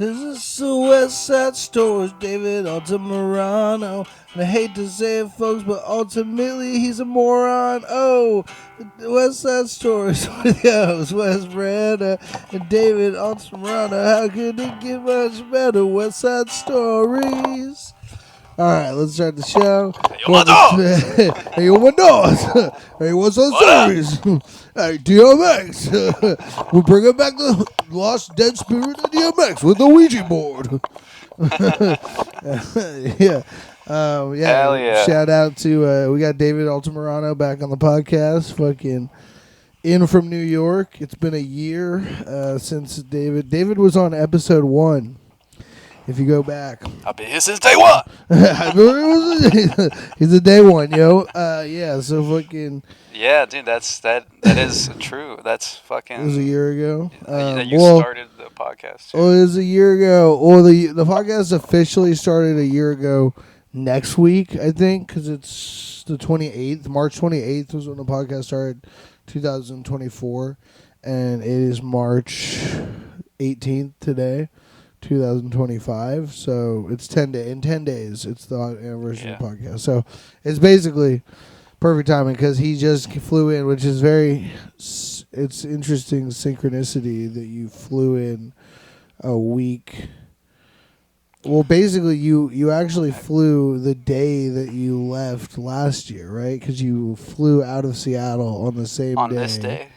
Cause it's the West Side Stories, David Altamirano. And I hate to say it, folks, but ultimately he's a moron. Oh, the West Side Stories with your host, Wes Branda and David Altamirano. How could it get much better? West Side Stories. All right, let's start the show. Hey, yo, my dogs! Hey, yo, my dogs! Hey, what's on series? Hey, DMX! We're bringing back the lost dead spirit of DMX with the Ouija board. Yeah. Hell yeah. Shout out to, we got David Altamirano back on the podcast. Fucking in from New York. It's been a year since David was on episode 1. If you go back, I've been here since day one. He's a day one, yo. Yeah. So fucking. Yeah, dude, that is true. That's fucking. It was a year ago. You started the podcast. Too. Oh, it was a year ago. Well, the podcast officially started a year ago. Next week, I think, because it's the 28th. March 28th was when the podcast started, 2024, and it is March 18th today. 2025, so it's in 10 days. It's the anniversary of the podcast, so it's basically perfect timing because he just flew in, which is it's interesting synchronicity that you flew in a week. Well, basically, you actually flew the day that you left last year, right? Because you flew out of Seattle on the same day. On this day.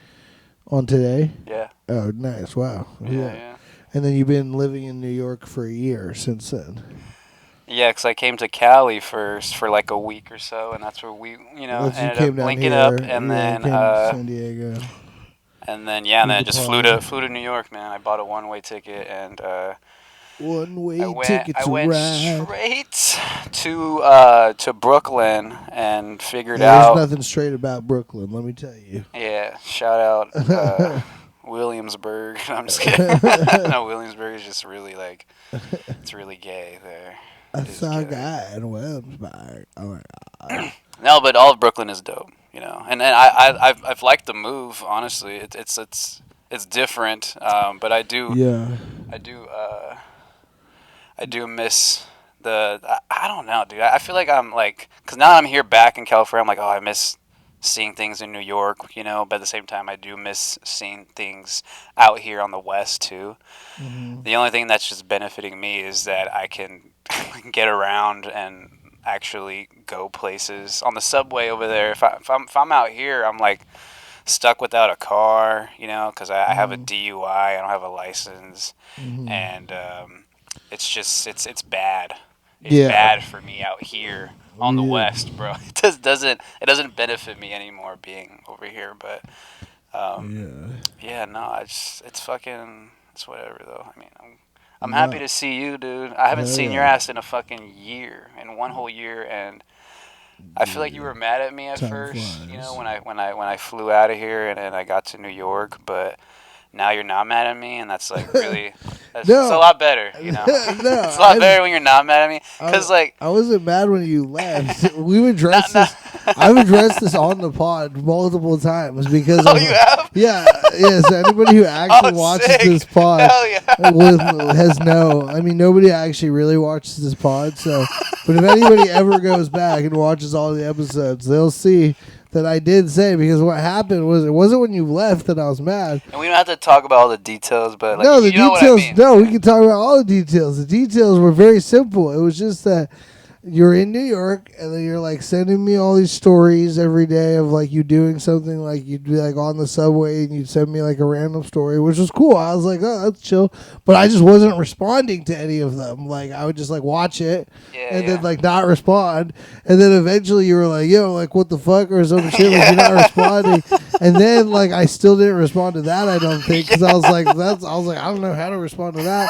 On today? Yeah. Oh, nice! Wow. Yeah. And then you've been living in New York for a year since then. Yeah, because I came to Cali first for like a week or so, and that's where we, ended up linking up, and then San Diego. And then then just flew to New York, man. I bought a one-way ticket, and one-way I went straight to Brooklyn and figured out. There's nothing straight about Brooklyn, let me tell you. Yeah, shout out. Williamsburg. No, I'm just kidding. No, Williamsburg is just really it's really gay there. I saw a guy in Williamsburg. Oh my god. No, but all of Brooklyn is dope, And I've liked the move. Honestly, it's different. But I do miss the. I don't know, dude. I feel like I'm because now I'm here back in California. I'm like, oh, I miss seeing things in New York, but at the same time I do miss seeing things out here on the West too. Mm-hmm. The only thing that's just benefiting me is that I can get around and actually go places on the subway over there. If I'm out here, I'm stuck without a car, because I have a DUI, I don't have a license, and it's just it's bad. It's bad for me out here on the West, bro. It doesn't benefit me anymore being over here, but it's whatever though. I mean, I'm happy to see you, dude. I haven't seen your ass in a fucking year, in one whole year, and I feel like you were mad at me at first, when I flew out of here and I got to New York, but now you're not mad at me, and that's really, it's a lot better, No, it's a lot better when you're not mad at me, because I wasn't mad when you left. We've addressed this. I've addressed this on the pod multiple times because. Oh, you have? Yeah. So anybody who actually watches this pod has no. I mean, nobody actually really watches this pod. So, but if anybody ever goes back and watches all the episodes, they'll see that I did say, because what happened was it wasn't when you left that I was mad. And we don't have to talk about all the details, but no, the details. What I mean. No, we can talk about all the details. The details were very simple. It was just that you're in New York, and then you're sending me all these stories every day of you doing something. You'd be on the subway, and you'd send me a random story, which was cool. I was like, oh, that's chill. But I just wasn't responding to any of them. I would just watch it then not respond. And then eventually you were like, yo, what the fuck, or some shit, you're not responding. And then I still didn't respond to that, I don't think, because I was like, I don't know how to respond to that.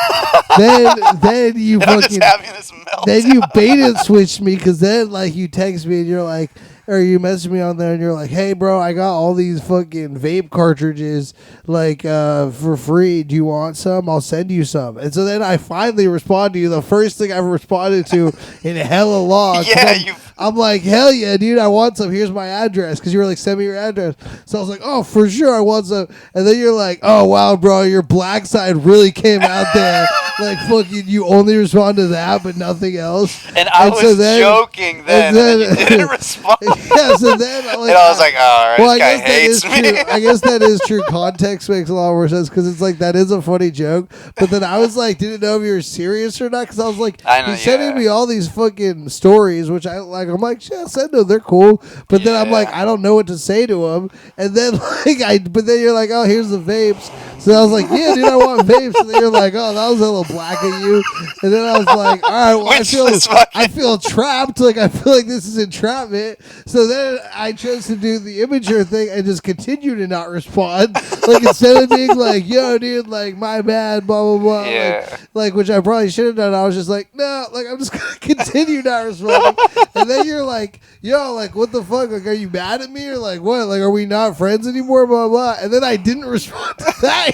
then you fucking, just having this meltdown. then you bait and switched me, because then you text me and you're like, or you message me on there and you're like, hey, bro, I got all these fucking vape cartridges like for free. Do you want some? I'll send you some. And so then I finally respond to you. The first thing I've responded to in hella long. Yeah, I'm like, hell yeah, dude, I want some. Here's my address. Because you were like, send me your address. So I was like, oh, for sure, I want some. And then you're like, oh, wow, bro, your black side really came out there. Like, fucking, you only respond to that, but nothing else. And I was joking then, and then you didn't respond. Yeah, so then, like, and I was like, oh, all right, this guy hates me. True. I guess that is true. Context makes a lot more sense because it's like, that is a funny joke. But then I was like, didn't know if you were serious or not because I was like, he's sending me all these fucking stories, which I like. I'm like, yeah, send them. They're cool. But then I'm like, I don't know what to say to him. And then but then you're like, oh, here's the vapes. So I was like, yeah, dude, I want vapes. And then you're like, oh, that was a little black of you. And then I was like, all right, well, I feel trapped. Like, I feel like this is entrapment. So then I chose to do the Imager thing and just continue to not respond. Like, instead of being like, yo, dude, like, my bad, blah, blah, blah. Yeah. Like, which I probably should have done. I was just like, no, like, I'm just going to continue not responding. And then you're like, yo, like, what the fuck? Like, are you mad at me? Or like, what? Like, are we not friends anymore? Blah, blah. And then I didn't respond to that.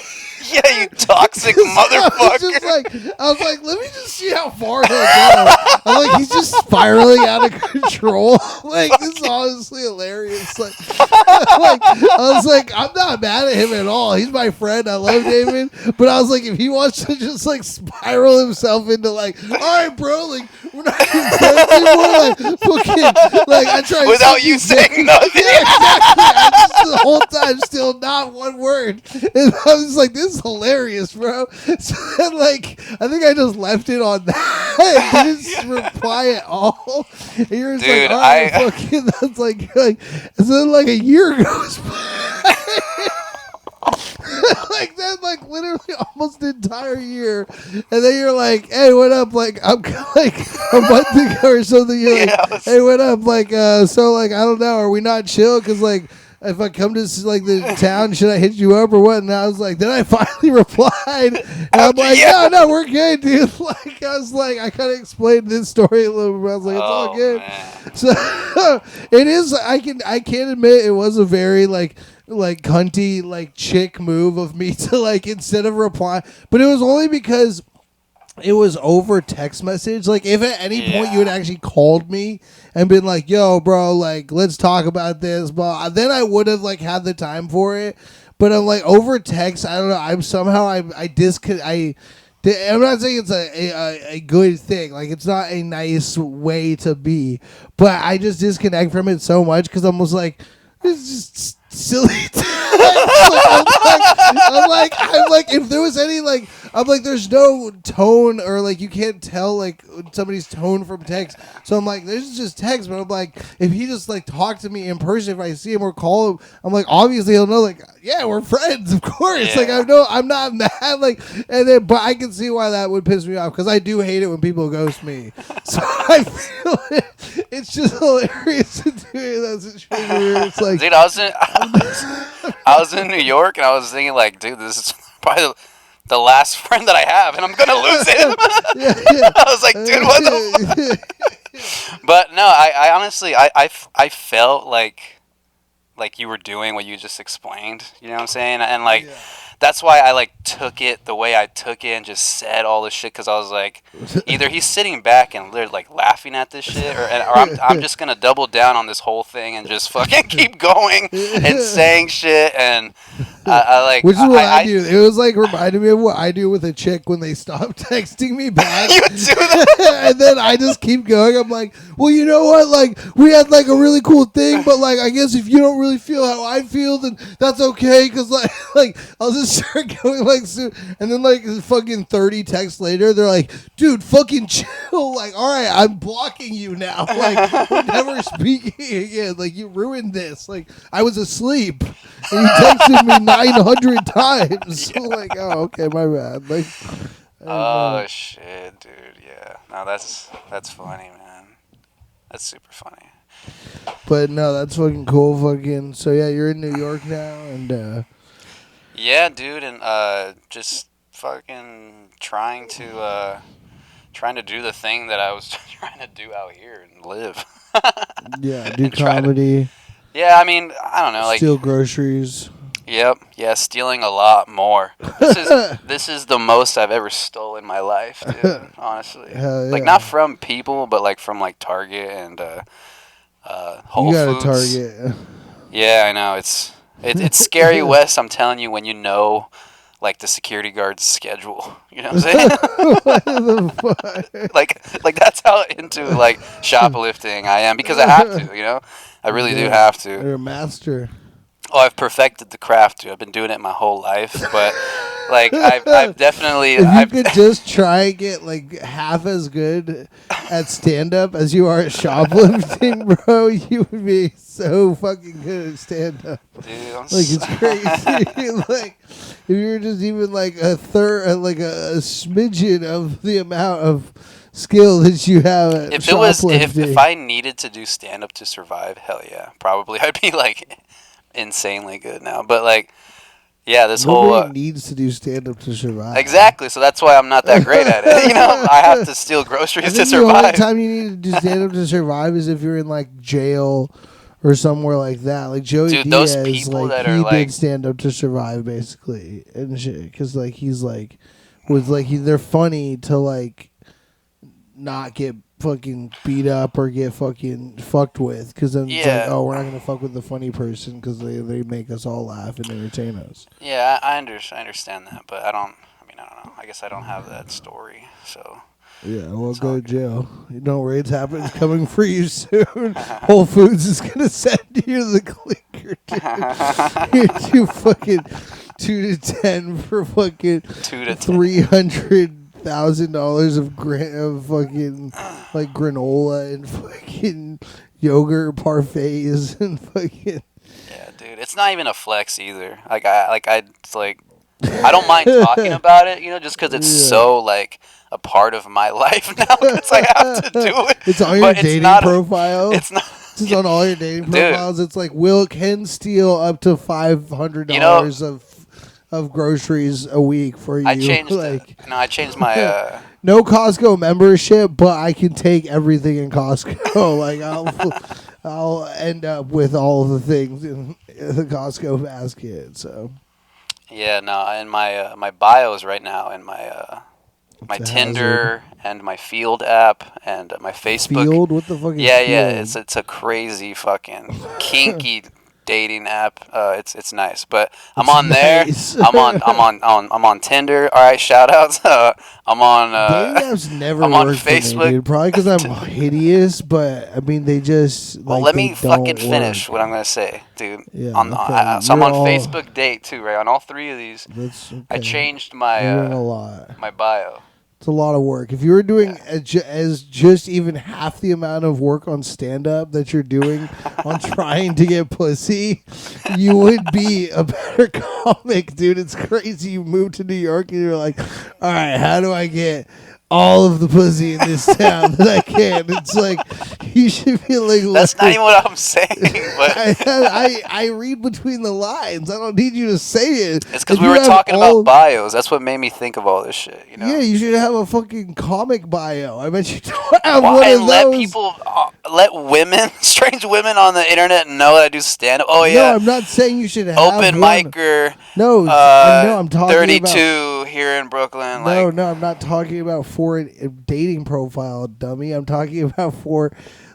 Yeah, you toxic motherfucker. I was like, let me just see how far he'll go. I'm like, he's just spiraling out of control. Like, this is honestly hilarious. Like, I was like, I'm not mad at him at all. He's my friend. I love David. But I was like, if he wants to just like spiral himself into like, all right, bro, like, we're not even friends anymore. Like, fucking, like, I tried without you saying nothing. Yeah, exactly. I just the whole time still not one word. And I was like, this is hilarious, bro. So then, like, I think I just left it on that. I didn't reply at all. And you're just dude, like, all right, fucking, that's like, and so then, like, a year goes by. Like that, like literally almost the entire year, and then you're like, "Hey, what up?" Like I'm like a month ago or something. You're like, "Hey, what up?" Like, so like I don't know. Are we not chill? Because like if I come to like the town, should I hit you up or what? And I was like, then I finally replied, and I'm like, no, we're good, dude. Like I was like, I kind of explained this story a little bit. I was like, it's all good. Man. So it is. I can admit it was a very like cunty like chick move of me to like instead of reply, but it was only because it was over text message. Like if at any point you had actually called me and been like, yo bro, like let's talk about this, but then I would have like had the time for it. But I'm like over text, I don't know, I'm somehow I'm not saying it's a good thing. Like, it's not a nice way to be. But I just disconnect from it so much because I'm almost like, it's just silly. I'm like, if there was any, like, I'm like, there's no tone or, like, you can't tell, like, somebody's tone from text. So I'm like, there's just text. But I'm like, if he just, like, talked to me in person, if I see him or call him, I'm like, obviously he'll know, like, yeah, we're friends, of course. Yeah. Like, I'm not mad. Like, and then, but I can see why that would piss me off because I do hate it when people ghost me. So I feel it's just hilarious to do it. That's it's like, dude, I was in New York and I was thinking, like, dude, this is probably the last friend that I have, and I'm gonna lose him. I was like, dude, what the fuck? But no, I honestly, I felt like you were doing what you just explained. You know what I'm saying? And like, that's why I like took it the way I took it and just said all this shit because I was like, either he's sitting back and literally like laughing at this shit, or I'm just gonna double down on this whole thing and just fucking keep going and saying shit and. I like, which is what I do. It was like reminded me of what I do with a chick when they stop texting me back. You do that? And then I just keep going. I'm like, well, you know what? Like, we had like a really cool thing, but like, I guess if you don't really feel how I feel, then that's okay. Cause like I'll just start going like, and then like fucking 30 texts later, they're like, dude, fucking chill. Like, all right, I'm blocking you now. Like, we're never speaking again. Like, you ruined this. Like, I was asleep and you texted me 900 times. I'm like, oh, okay, my bad. Like, oh shit, dude. Yeah, no, that's funny, man. That's super funny. But no, that's fucking cool. Fucking so yeah, you're in New York now, and yeah, dude, and just fucking trying to trying to do the thing that I was trying to do out here and live. Yeah, do And try to- comedy, yeah, I mean, I don't know, like, steal groceries. yep, yeah, stealing a lot more. This is the most I've ever stolen in my life, dude. Honestly, Hell like yeah. not from people, but like from like Target and Whole You got a Foods. Target. Yeah, I know it's scary, Wes. I'm telling you, when you know, like the security guard's schedule. You know what I'm saying? What the fuck? like that's how into like shoplifting I am because I have to. You know, I really do have to. You're a master. Oh, I've perfected the craft, dude. I've been doing it my whole life, but like I've definitely. If you could just try and get like half as good at stand up as you are at shoplifting, bro, you would be so fucking good at stand up. Dude, I'm Like it's crazy. Like if you were just even like a third, like a smidgen of the amount of skill that you have at if it was shoplifting. if I needed to do stand up to survive, hell yeah, probably I'd be like insanely good now. But like, yeah, this Nobody whole needs to do stand up to survive. exactly. So that's why I'm not that great at it. You know, I have to steal I groceries think to the only survive. time you need to do stand up to survive is if you're in like jail or somewhere like that. Like Joey Dude, Diaz, those people like that he are, like- did stand up to survive basically and shit. Because like he's like with like they're funny to like not get fucking beat up or get fucking fucked with. Because then it's Yeah. like, oh, we're not gonna fuck with the funny person because they make us all laugh and entertain us. Yeah, I understand that, but I don't. I mean, I don't know. I guess I don't have that story. So Yeah, well, It's go all to jail. You know where it's happening. It's coming for you soon. Whole Foods is gonna send you the clicker, dude. You're too fucking 2 to 10 for fucking 2 to 10. $300,000 of fucking like granola and fucking yogurt parfaits and fucking. Yeah, dude, it's not even a flex either. It's like I don't mind talking about it, you know, just because it's so like a part of my life now. Because I have to do it. It's on your But it's dating not profile. It's not. It's just on all your dating Dude. profiles. It's like Will can steal up to $500 of groceries a week for you. I changed. Like I changed my. no Costco membership, but I can take everything in Costco. Like I'll end up with all of the things in the Costco basket. So Yeah, no, and my bios right now, and my It's a Tinder and my Field app and my Facebook. Field? What the fuck is Yeah, Field? it's a crazy fucking kinky dating app. It's nice, but I'm It's on nice. there. I'm on Tinder. All right, shout outs. I'm on. Dating apps never I'm on work for me, Facebook. dude. Probably because I'm hideous, but I mean they just. Well, like, let they me fucking don't finish work. what I'm gonna say, dude. Yeah, So I'm You're on all- Facebook Date too, right? On all three of these, That's okay. I changed You're doing a my lot. my bio. It's a lot of work. If you were doing as just even half the amount of work on stand up that you're doing on trying to get pussy, you would be a better comic, dude. It's crazy. You moved to New York and you're like, all right, how do I get all of the pussy in this town that I can? It's like you should be like. That's not even what I'm saying. But I read between the lines. I don't need you to say it. it's because If we you were have talking all- about bios. That's what made me think of all this shit. You know. Yeah, you should have a fucking comic bio. I bet you don't have one Why of let those. people, let women, strange women on the internet know that I do stand up? Oh No, yeah, I'm not saying you should have open one. micer. No, no, I'm talking 32 about. here in Brooklyn. No, Like, no, I'm not talking about for a dating profile, dummy. I'm talking about for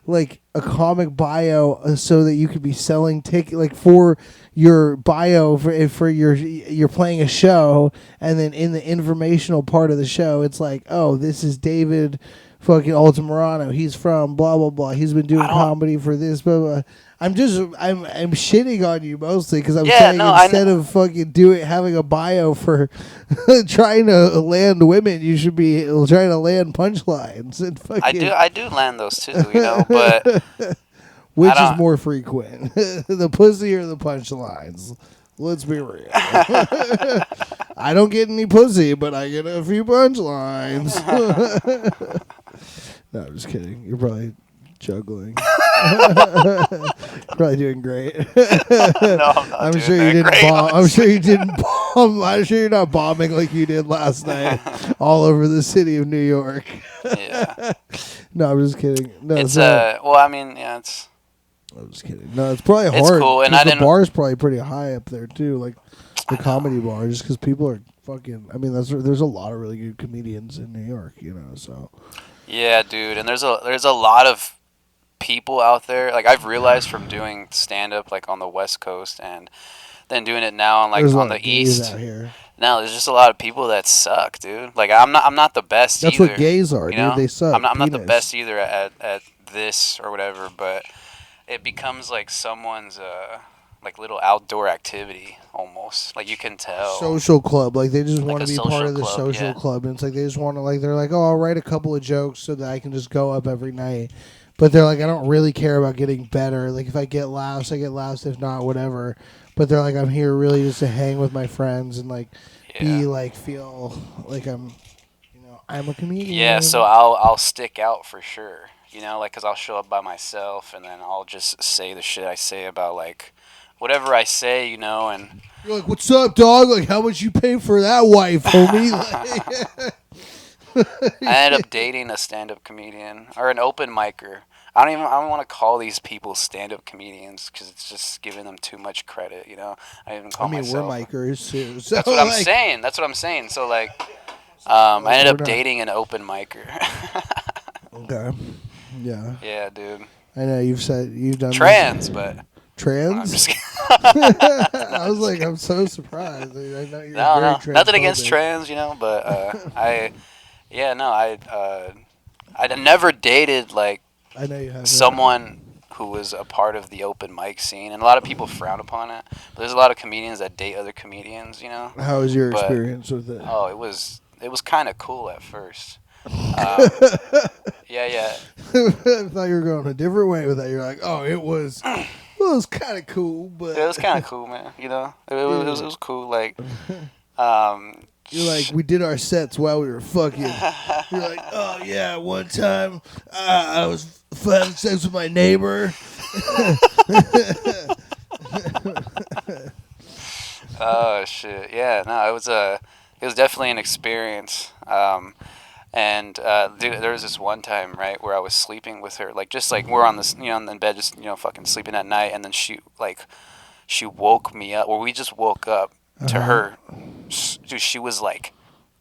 like a comic bio, so that you could be selling ticket, like for your bio for you're playing a show, and then in the informational part of the show, it's like, oh, this is David fucking Altamirano. He's from blah blah blah. He's been doing I don't- comedy for this blah blah. I'm shitting on you mostly because I'm Yeah, saying no, I instead of fucking having a bio for trying to land women, you should be trying to land punchlines and fucking. I do land those too, you know, but Which I is don't- more frequent, the pussy or the punchlines? Let's be real. I don't get any pussy, but I get a few punchlines. No, I'm just kidding. You're probably juggling. Probably doing great. no, I'm not. I'm doing sure you that didn't great. bomb. I'm sure you didn't bomb. I'm sure you're not bombing like you did last night all over the city of New York. Yeah. No, I'm just kidding. No, It's so, well, I mean, yeah, it's I'm just kidding. No, it's probably it's hard. cool, and 'Cause I the didn't. bar is probably pretty high up there too, like I the know. comedy bar, just because people are fucking. I mean, there's a lot of really good comedians in New York, So Yeah, dude, and there's a lot of people out there. Like I've realized from doing stand up like on the West Coast and then doing it now on there's like a on lot the of gays East. out here. Now there's just a lot of people that suck, dude. Like I'm not the best That's either. what gays are, You dude. know, They suck. I'm not the Penis. best either at this or whatever. But it becomes like someone's like little outdoor activity almost. Like you can tell, Social club, like they just like want a to be part social of the club. social Yeah, club, and it's like they just want to, like they're like, oh, I'll write a couple of jokes so that I can just go up every night. But they're like, I don't really care about getting better. Like if I get laughs, I get laughs. If not, whatever. But they're like, I'm here really just to hang with my friends and like yeah. be like feel like I'm a comedian. Yeah, so I'll stick out for sure. You know, like, cause I'll show up by myself, and then I'll just say the shit I say about like whatever I say, you know, and You're like, what's up, dog? Like, how much you pay for that wife, homie? I ended up dating a stand-up comedian or an open micer. I don't want to call these people stand-up comedians because it's just giving them too much credit, you know. I even I call mean, we're myself. micers too. So That's what I'm like, saying. That's what I'm saying. So like, like, I ended we're up not- dating an open micer. Okay. Yeah. Yeah, dude. I know you've done Trans, this. I'm Trans. just kidding. I was like, I'm so surprised. I know you're No, very no, nothing against transphobic. trans, you know, but yeah, no, I never dated like I know you have someone who was a part of the open mic scene, and a lot of people frown upon it. But there's a lot of comedians that date other comedians, you know. How was your But experience with it? oh, it was kind of cool at first. Yeah. I thought you were going a different way with that. You're like, oh, it was kind of cool, but It was kind of cool, man. You know, it was cool. Like, you're like, we did our sets while we were fucking. You're like, oh yeah, one time I was having sex with my neighbor. oh shit, yeah. No, it was definitely an experience. And dude, there was this one time, right, where I was sleeping with her, like just like we're on this, you know, in bed, just fucking sleeping at night, and then she woke me up, or we just woke up to her, dude. She was like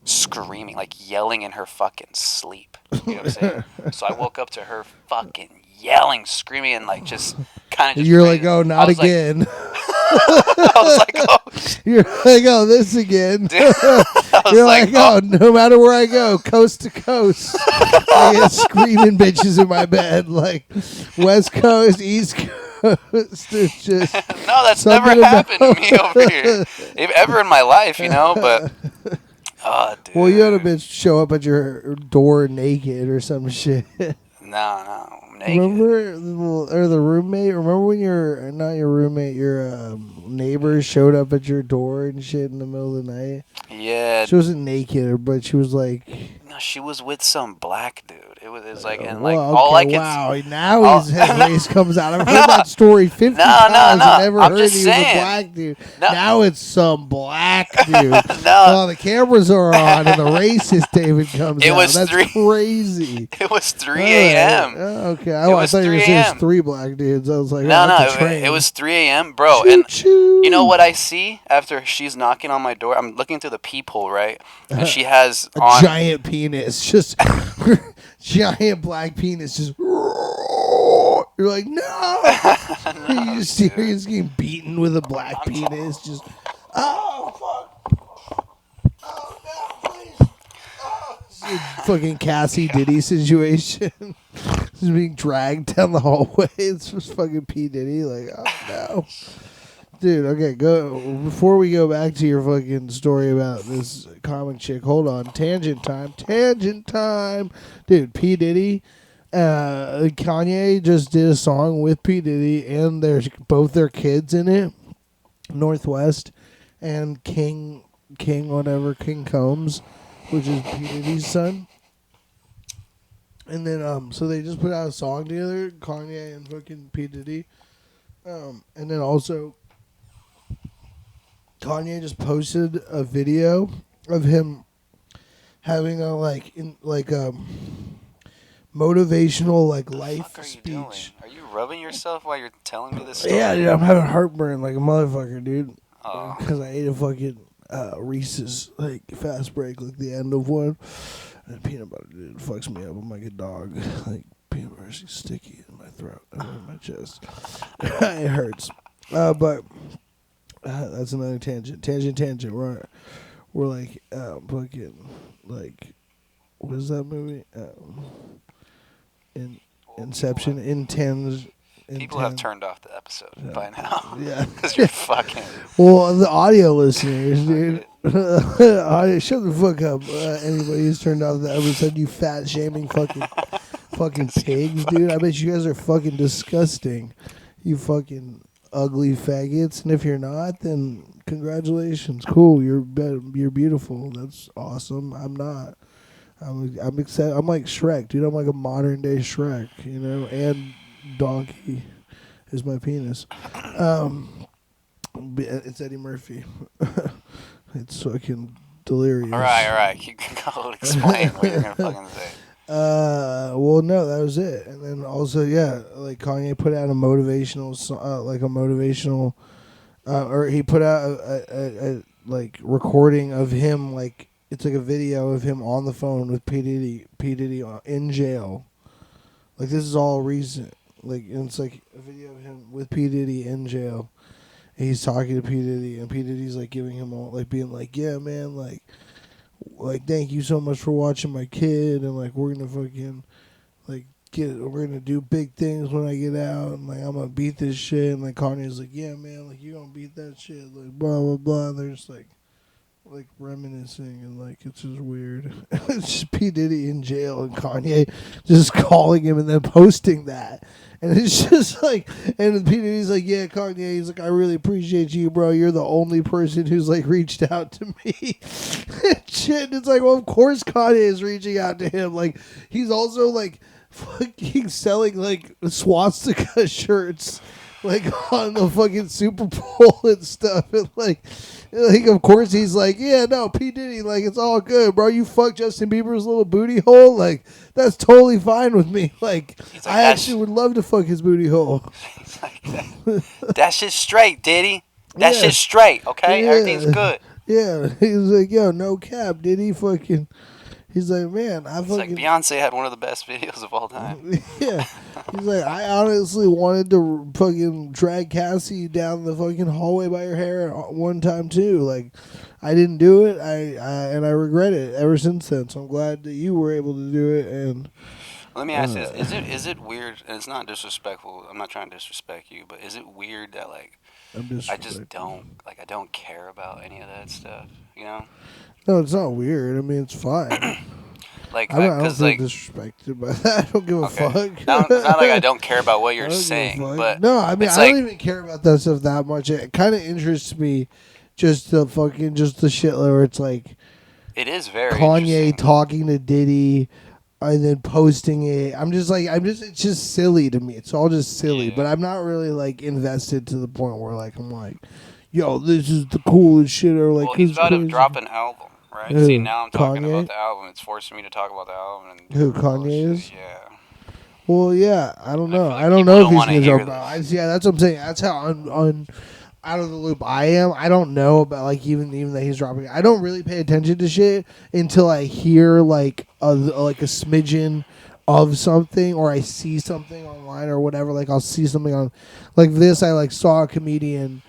screaming, like yelling in her fucking sleep. You know what I'm saying? So I woke up to her fucking yelling, screaming, and like just kind of just. You're ready like, oh, not again. I was like, oh. You're like, oh, this again. Dude, I was You're like, oh, no matter where I go, coast to coast, I get screaming bitches in my bed, like West Coast, East Coast. It's just no, that's never happened to me over here, ever in my life, you know. But oh, dude. Well, you had a bitch show up at your door naked or some shit. No, naked. Remember, the roommate? Remember when not your roommate, your neighbor showed up at your door and shit in the middle of the night? Yeah. She wasn't naked, but she was like. No, she was with some black dude. It was like, and well, like okay, all I could. Wow, now his race comes out. I've heard that story 50 No, times. no. I never I'm heard just he was saying. a black dude. No. Now it's some black dude. No. Oh, the cameras are on and the racist David comes It out. was That's 3 crazy. It was 3 a.m. Okay, It I was thought you were 3 saying a.m. it's 3 black dudes. I was like, No, oh, no, that's a train. it was 3 a.m., bro. Choo, And choo. you know what I see after she's knocking on my door? I'm looking through the peephole, right? And she has a on giant penis, just giant black penis, just. You're like, no. You just see her just getting beaten with a black penis, just. Oh fuck! Oh no, please! Oh, it's a fucking Cassie Diddy situation. Just being dragged down the hallway. It's just fucking P Diddy. Like, oh no. Dude, okay, go. Before we go back to your fucking story about this comic chick, hold on. Tangent time. Dude, P. Diddy, Kanye just did a song with P. Diddy and there's both their kids in it, Northwest, and King Combs, which is P. Diddy's son. And then, so they just put out a song together, Kanye and fucking P. Diddy. And then also, Kanye just posted a video of him having a motivational like The life fuck are you doing? speech. Are you rubbing yourself while you're telling me this story? Yeah, dude, I'm having heartburn like a motherfucker, dude. Oh. Because I ate a fucking Reese's like fast break, like the end of one. And peanut butter, dude, fucks me up. I'm like a dog. Like peanut butter's sticky in my throat and in my chest. It hurts. But that's another tangent. Tangent. We're like fucking like what is that movie? Inception. People have turned off the episode by now. Yeah. Because you're fucking. Well, the audio listeners, dude. Shut the fuck up. Anybody who's turned off the episode, you fat shaming fucking pigs, dude. I bet you guys are fucking disgusting. You fucking ugly faggots. And if you're not, then congratulations. Cool. You're beautiful. That's awesome. I'm not. I'm excited. I'm like Shrek, dude. I'm like a modern day Shrek, you know, and donkey is my penis. It's Eddie Murphy. It's fucking delirious. All right. You can go explain what you're gonna fucking say. Well, no, that was it. And then also, yeah, like Kanye put out a motivational, or he put out a like recording of him, like it's like a video of him on the phone with P Diddy in jail. Like this is all recent. Like and it's like a video of him with P Diddy in jail. And he's talking to P Diddy, and P Diddy's like giving him all, like being like, yeah, man, like thank you so much for watching my kid, and like we're gonna fucking we're gonna do big things when I get out, and like I'm gonna beat this shit. And like Kanye's like, yeah, man, like you gonna beat that shit, like blah blah blah. And they're just like reminiscing, and like it's just weird. It's just P Diddy in jail and Kanye just calling him and then posting that, and it's just like, and P Diddy's like, yeah, Kanye, he's like, I really appreciate you, bro. You're the only person who's like reached out to me. Shit, it's like, well, of course Kanye is reaching out to him. Like he's also like fucking selling like swastika shirts like on the fucking Super Bowl and stuff, and like of course he's like, yeah, no, P Diddy, like it's all good, bro. You fuck Justin Bieber's little booty hole, like that's totally fine with me. Like I actually would love to fuck his booty hole. He's like, that shit's straight, Diddy. That shit's straight, okay? Yeah. Everything's good. Yeah, he was like, yo, no cap, Diddy, fucking. He's like, man, It's like Beyonce had one of the best videos of all time. Yeah. He's like, I honestly wanted to fucking drag Cassie down the fucking hallway by her hair one time too. Like, I didn't do it. I regret it ever since then. So I'm glad that you were able to do it. And let me ask you this: is it weird? And it's not disrespectful. I'm not trying to disrespect you, but is it weird that like I just don't care about any of that stuff? You know? No, it's not weird. I mean, it's fine. Like, I don't feel like, disrespected by that. I don't give a fuck. No, it's not like I don't care about what you're saying, but no, I mean, I don't even care about that stuff that much. It kind of interests me, just the shit where it's like, it is very Kanye talking to Diddy, and then posting it. It's just silly to me. It's all just silly, but I'm not really like invested to the point where like I'm like, yo, this is the coolest shit, or like, well, he's about to drop an album. Right. Who? See, now I'm talking Kanye? about the album. It's forcing me to talk about the album. And who Kanye is? Yeah. Well, yeah. I don't know. Like I don't know if he's gonna hear drop out. Yeah, that's what I'm saying. That's how out of the loop I am. I don't know about like even that he's dropping. I don't really pay attention to shit until I hear like a smidgen of something, or I see something online or whatever. Like I'll see something on like this. I like saw a comedian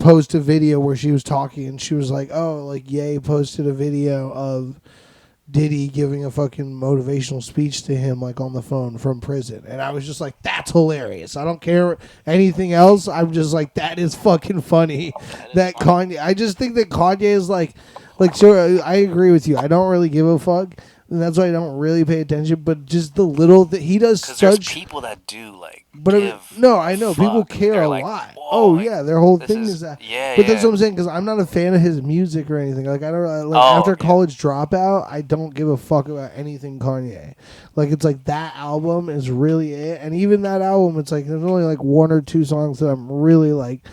post a video where she was talking, and she was like, oh, like Ye posted a video of Diddy giving a fucking motivational speech to him like on the phone from prison, and I was just like, that's hilarious. I don't care anything else. I'm just like, that is fucking funny. That Kanye, I just think that Kanye is like sure, I agree with you. I don't really give a fuck, and that's why I don't really pay attention. But just the little that he does, there's people that do like. But I know people care a lot. Oh yeah, their whole thing is that. Yeah, but that's what I'm saying, because I'm not a fan of his music or anything. Like I don't after College Dropout, I don't give a fuck about anything Kanye. Like it's like that album is really it, and even that album, it's like there's only like one or two songs that I'm really like.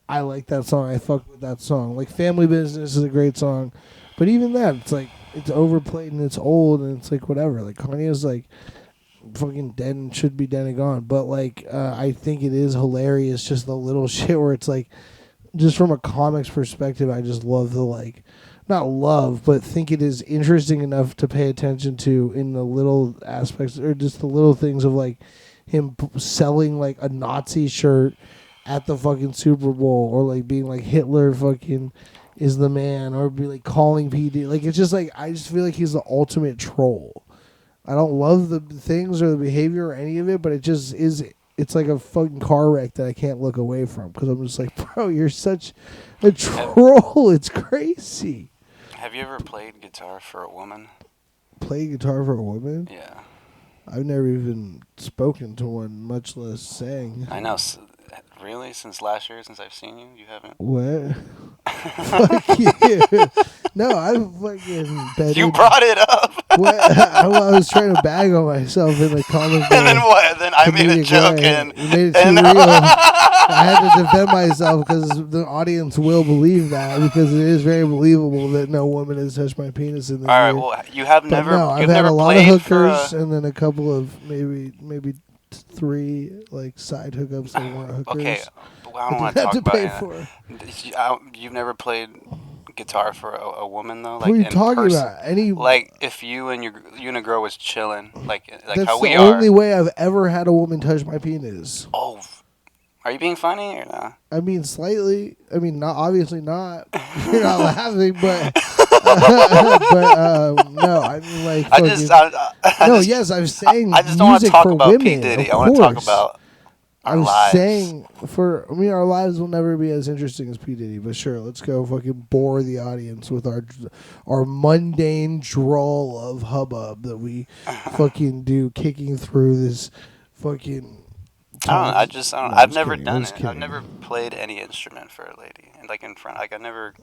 I like that song. I fuck with that song. Like Family Business is a great song, but even that, it's like it's overplayed and it's old and it's like whatever. Like Kanye is like. fucking dead and should be dead and gone. But like, I think it is hilarious, just the little shit where it's like, just from a comics perspective, I just love the like, not love, but think it is interesting enough to pay attention to in the little aspects or just the little things of like him selling like a Nazi shirt at the fucking Super Bowl, or like being like Hitler fucking is the man, or be like calling PD. Like it's just like, I just feel like he's the ultimate troll. I don't love the things or the behavior or any of it, but it just is. It's like a fucking car wreck that I can't look away from, because I'm just like, bro, you're such a troll. It's crazy. Have you ever played guitar for a woman? Play guitar for a woman? Yeah. I've never even spoken to one, much less sang. I know. Really? Since last year, since I've seen you, you haven't? What? Fuck you. No, I'm fucking betting. You brought it up. What? I was trying to bag on myself in the comic book. And then what? Then I made a joke and... You made it too real. I had to defend myself because the audience will believe that, because it is very believable that no woman has touched my penis in this All right, year. well, you have But never... no, I've you've had never a lot of played for hookers and then a couple of maybe 3 like side hookups that weren't hookers. Okay, well, I don't want That to to talk pay about for. You've never played guitar for a woman though, What are you talking about? Any like if you and a girl was chilling, like that's how we the are. only way I've ever had a woman touch my penis. Oh, are you being funny or not? I mean, slightly. I mean, not obviously not. You're not laughing, but but no. I mean, like yes, I'm saying. I just don't want to music talk for about women, P Diddy. of I want to talk course. about our I'm lives. saying our lives will never be as interesting as P Diddy, but sure, let's go fucking bore the audience with our mundane drawl of hubbub that we fucking do, kicking through this fucking. I don't know. I've never done it. I've never played any instrument for a lady, and like in front. Like I never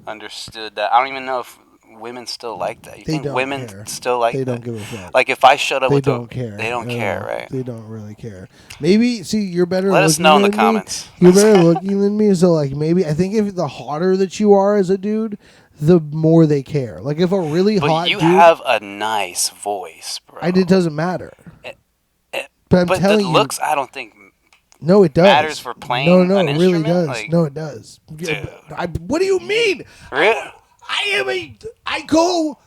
understood that. I don't even know if women still like that. You They think don't women care. still like They that? don't give a fuck. Like if I showed up They with don't care. They don't care, right? They don't really care. Maybe you're better. Let us looking know in the than me. comments. You're better looking than me, so like maybe I think if the hotter that you are as a dude, the more they care. Like if a really hot you dude, have a nice voice, bro. it doesn't matter. But I'm telling the looks, I don't think. No, it does. Matters for playing No, an it really instrument? does. Like, no, it does. Dude. What do you mean? Really? I go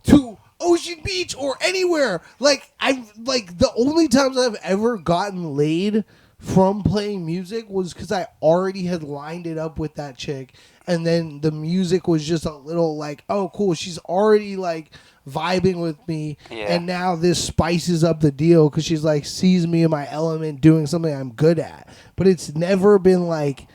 to Ocean Beach or anywhere. Like the only times I've ever gotten laid from playing music was because I already had lined it up with that chick, and then the music was just a little like, oh cool, she's already like vibing with me, and now this spices up the deal because she's like sees me in my element doing something I'm good at. But it's never been like,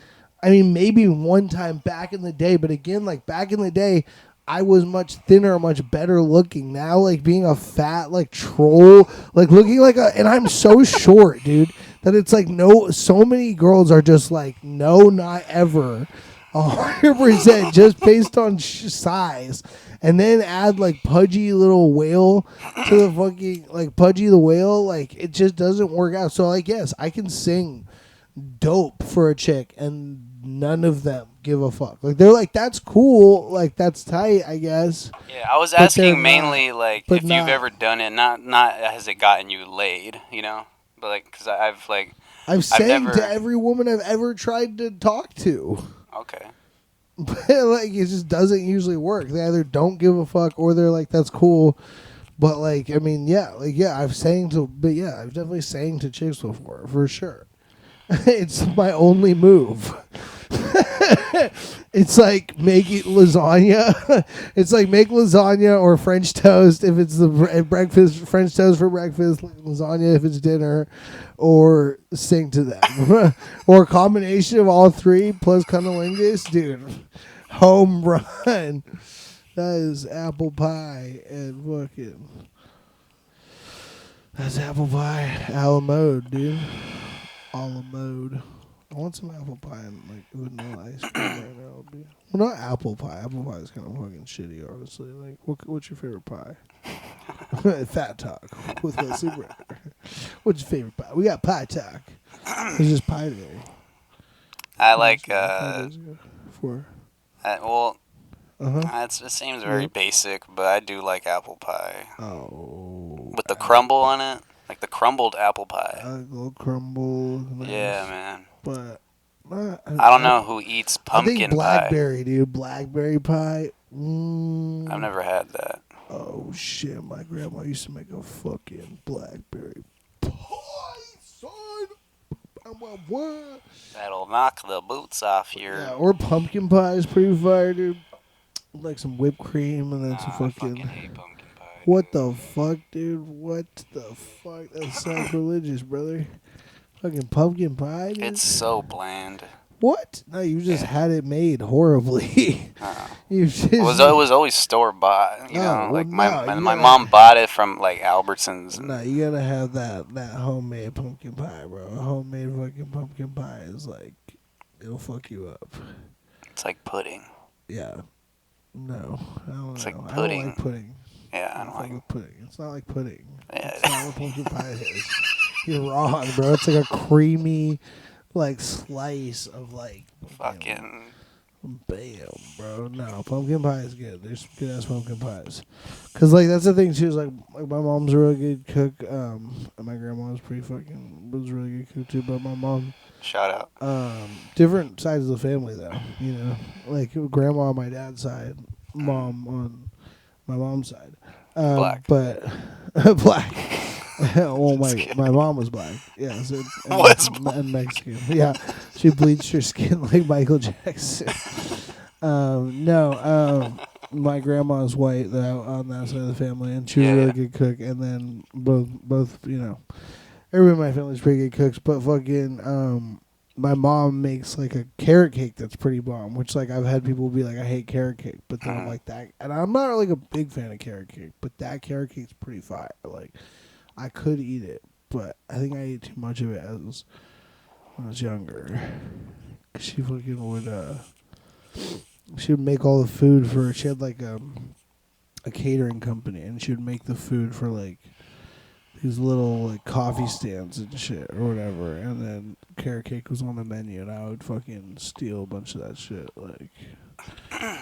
I mean, maybe one time back in the day, but again, like back in the day, I was much thinner, much better looking. Now, like being a fat like troll, like looking like and I'm so short, dude, that it's like so many girls are just like, no, not ever, 100% just based on size. And then add like Pudgy little whale to the fucking like Pudgy the whale, like it just doesn't work out. So like yes, I can sing dope for a chick and none of them give a fuck. Like they're like, that's cool, like that's tight, I guess. Yeah, I was asking mainly like if you've ever done it, not has it gotten you laid, you know, but like because I've sang to every woman I've ever tried to talk to. Okay. But like it just doesn't usually work. They either don't give a fuck or they're like, that's cool. But like, I mean, I've definitely sang to chicks before, for sure. It's my only move. It's like making lasagna. It's like make lasagna or French toast if it's the breakfast, French toast for breakfast, lasagna if it's dinner, or sing to them. Or a combination of all three plus cunnilingus. Dude, home run. That is apple pie and fucking... That's apple pie a la mode, dude. A la mode. I want some apple pie and like vanilla ice cream right now. Well, not apple pie. Apple pie is kind of fucking shitty, honestly. Like, what's your favorite pie? Fat talk with a super. What's your favorite pie? We got pie talk. It's just pie day. I like it seems very basic, but I do like apple pie. Oh. With the crumble on it. Like the crumbled apple pie. A little crumble. Nice. Yeah, man. But I don't know who eats I think pumpkin pie. blackberry, dude. Blackberry pie. I've never had that. Oh shit! My grandma used to make a fucking blackberry pie, son. What? That'll knock the boots off your. Yeah, or pumpkin pie is pretty fire, dude. Like some whipped cream and then some I fucking. hate pumpkin pie. What the fuck, dude? What the fuck? That's sacrilegious, brother. Fucking pumpkin pie, dude. It's so bland. What? No, you just had it made horribly. You just. It was always store bought. You know, like my mom bought it from like Albertsons. No, you gotta have that homemade pumpkin pie, bro. Homemade fucking pumpkin pie is like, it'll fuck you up. It's like pudding. Yeah. No, I don't It's know. like I pudding. don't like pudding. Yeah, I don't fuck like with pudding. It's not like pudding. Yeah. It's not what pumpkin pie is. You're wrong, bro. It's like a creamy, like slice of like fucking. Bam, bro. No, pumpkin pie is good. There's some good ass pumpkin pies. Cause like that's the thing too. Is like my mom's a really good cook. And my grandma was was a really good cook too. But my mom. Shout out. Different sides of the family though. You know, like grandma on my dad's side, mom on my mom's side. Black. But black. Well, my mom was black. Yeah, so, and Mexican. Yeah, she bleached her skin like Michael Jackson. My grandma's white though on that side of the family, and she was a really good cook. And then both, you know, everyone in my family's pretty good cooks. But fucking, my mom makes like a carrot cake that's pretty bomb. Which like I've had people be like, I hate carrot cake, but then I'm like that, and I'm not like a big fan of carrot cake, but that carrot cake's pretty fire. Like. I could eat it, but I think I ate too much of it when I was younger. She fucking would, she would make all the food for, she had like a catering company, and she would make the food for like these little like coffee stands and shit or whatever, and then carrot cake was on the menu, and I would fucking steal a bunch of that shit, like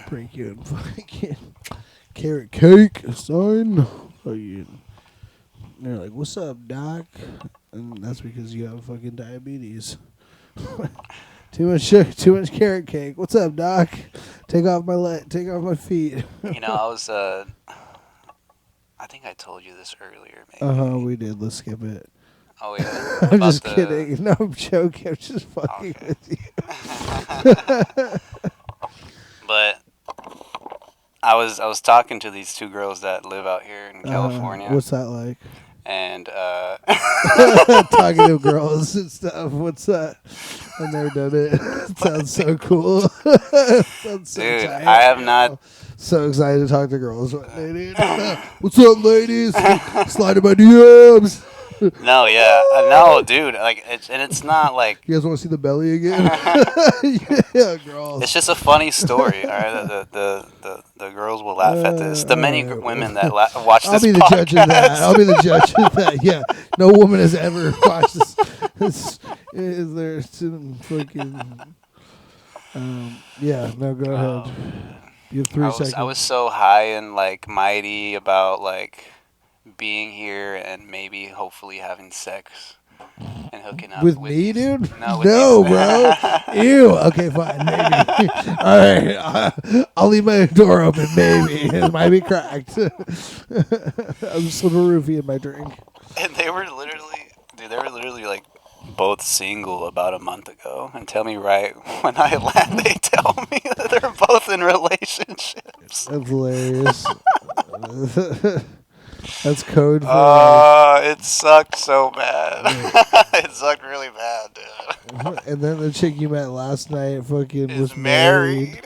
break you and fucking carrot cake, son. Fucking. And they're like, "What's up, doc?" And that's because you have fucking diabetes. Too much sugar, too much carrot cake. What's up, doc? Take off my feet. You know, I was I think I told you this earlier, maybe. We did. Let's skip it. Oh yeah. I'm just kidding. No, I'm joking. I'm just fucking with you. But I was talking to these two girls that live out here in California. What's that like? And talking to girls and stuff. What's that? I've never done it. It sounds so cool. Sounds so dude, tight. I have not. So excited to talk to girls. What's up, ladies? Slide in my DMs. No, yeah, no, dude. Like, it's not like. You guys want to see the belly again? Yeah, girls. It's just a funny story. All right, the girls will laugh at this. The many women that watch this. I'll be the judge of that. I'll be the judge of that. Yeah, no woman has ever watched this. Is there some fucking? Yeah, no, go ahead. You have 3 seconds. I was so high and like mighty about like being here and maybe hopefully having sex and hooking up with me, dude. No, bro. Ew. Okay, fine. Maybe. All right. I'll leave my door open. Maybe it might be cracked. I'm just a little roofie in my drink. And they were literally like both single about a month ago, and tell me right when I land, they tell me that they're both in relationships. That's hilarious. That's code for. It sucked so bad. It sucked really bad, dude. And then the chick you met last night fucking was married.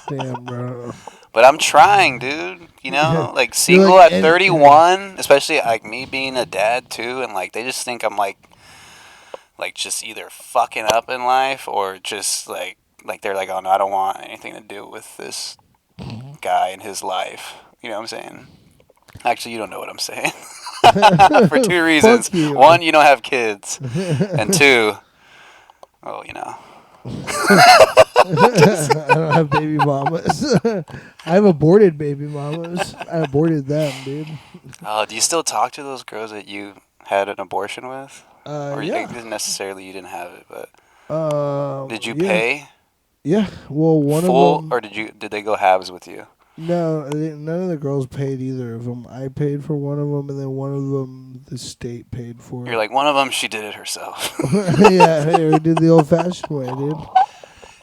Damn, bro. But I'm trying, dude. You know, like single like, at 31, especially like me being a dad too, and like they just think I'm like just either fucking up in life or just like they're like, oh no, I don't want anything to do with this guy in his life. You know what I'm saying? Actually, you don't know what I'm saying. For 2 reasons. One, you don't have kids. And 2, oh, you know. I don't have baby mamas. I have aborted baby mamas. I aborted them, dude. Oh, do you still talk to those girls that you had an abortion with? Or Yeah. didn't necessarily you didn't have it, but did you Yeah. pay Yeah. Well, one of full, them. or did they go halves with you? No, none of the girls paid either of them. I paid for one of them, and then one of them the state paid for You're it. like, one of them, she did it herself. Yeah, hey, we did the old-fashioned way, dude.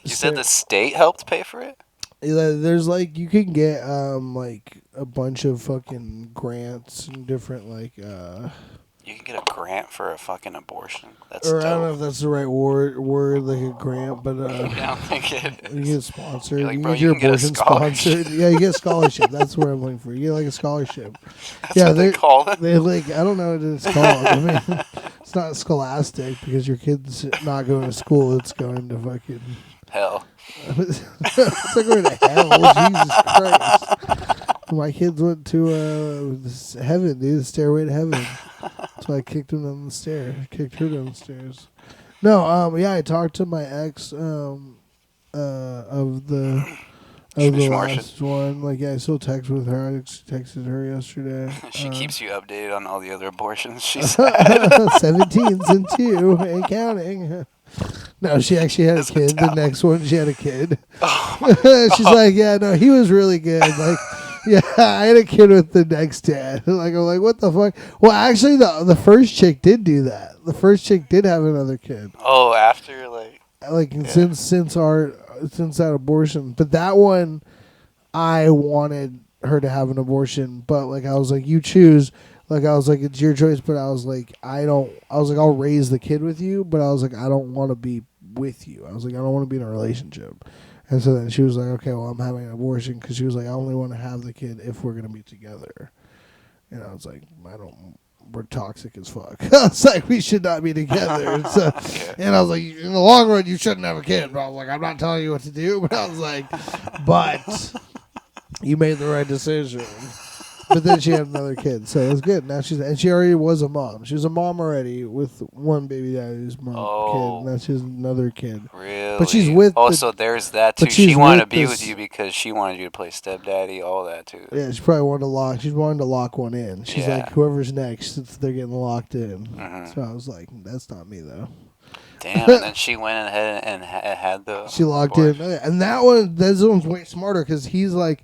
You said the state helped pay for it? Yeah, there's like you can get like a bunch of fucking grants and different like You can get a grant for a fucking abortion. That's or I don't know dope. if that's the right word like a grant, but I don't think it you is. get sponsored. You're like, You bro, get you your can get a abortion scholarship. sponsored. Yeah, you get a scholarship. That's what I'm looking for. You get like a scholarship. That's Yeah, what they call it. they like I don't know what it's called. I mean, it's not scholastic because your kid's not going to school. It's going to fucking Hell. it's like going to hell. Jesus Christ. My kids went to heaven, dude. The stairway to heaven. So I kicked him down the stairs. Kicked her down the stairs. No, yeah, I talked to my ex of the last one. Like, yeah, I still text with her. I texted her yesterday. She keeps you updated on all the other abortions she's had. 17 since you ain't counting. No, she actually had a kid. The next one, she had a kid. She's like, yeah, no, he was really good. Like, yeah, I had a kid with the next dad. Like, I'm like, what the fuck? Well, actually, the first chick did do that. The first chick did have another kid. Oh, after since that abortion, but that one, I wanted her to have an abortion, but like I was like, you choose. Like I was like, it's your choice, but I was like, I was like, I'll raise the kid with you, but I was like, I don't want to be with you. I was like, I don't want to be in a relationship. And so then she was like, okay, well, I'm having an abortion because she was like, I only want to have the kid if we're gonna be together. And I was like, we're toxic as fuck. I was like, we should not be together. And, so, and I was like, in the long run, you shouldn't have a kid. But I was like, I'm not telling you what to do. But I was like, but you made the right decision. But then she had another kid, so it was good. Now she already was a mom. She was a mom already with one baby daddy's kid. Now she's another kid. Really? But she's with. So there's that too. She wanted to be with you because she wanted you to play stepdaddy. All that too. Yeah, she probably wanted to lock. She's wanting to lock one in. She's like, whoever's next, they're getting locked in. Mm-hmm. So I was like, that's not me though. Damn, and then she went ahead and had the. She locked in, and that one's way smarter because he's like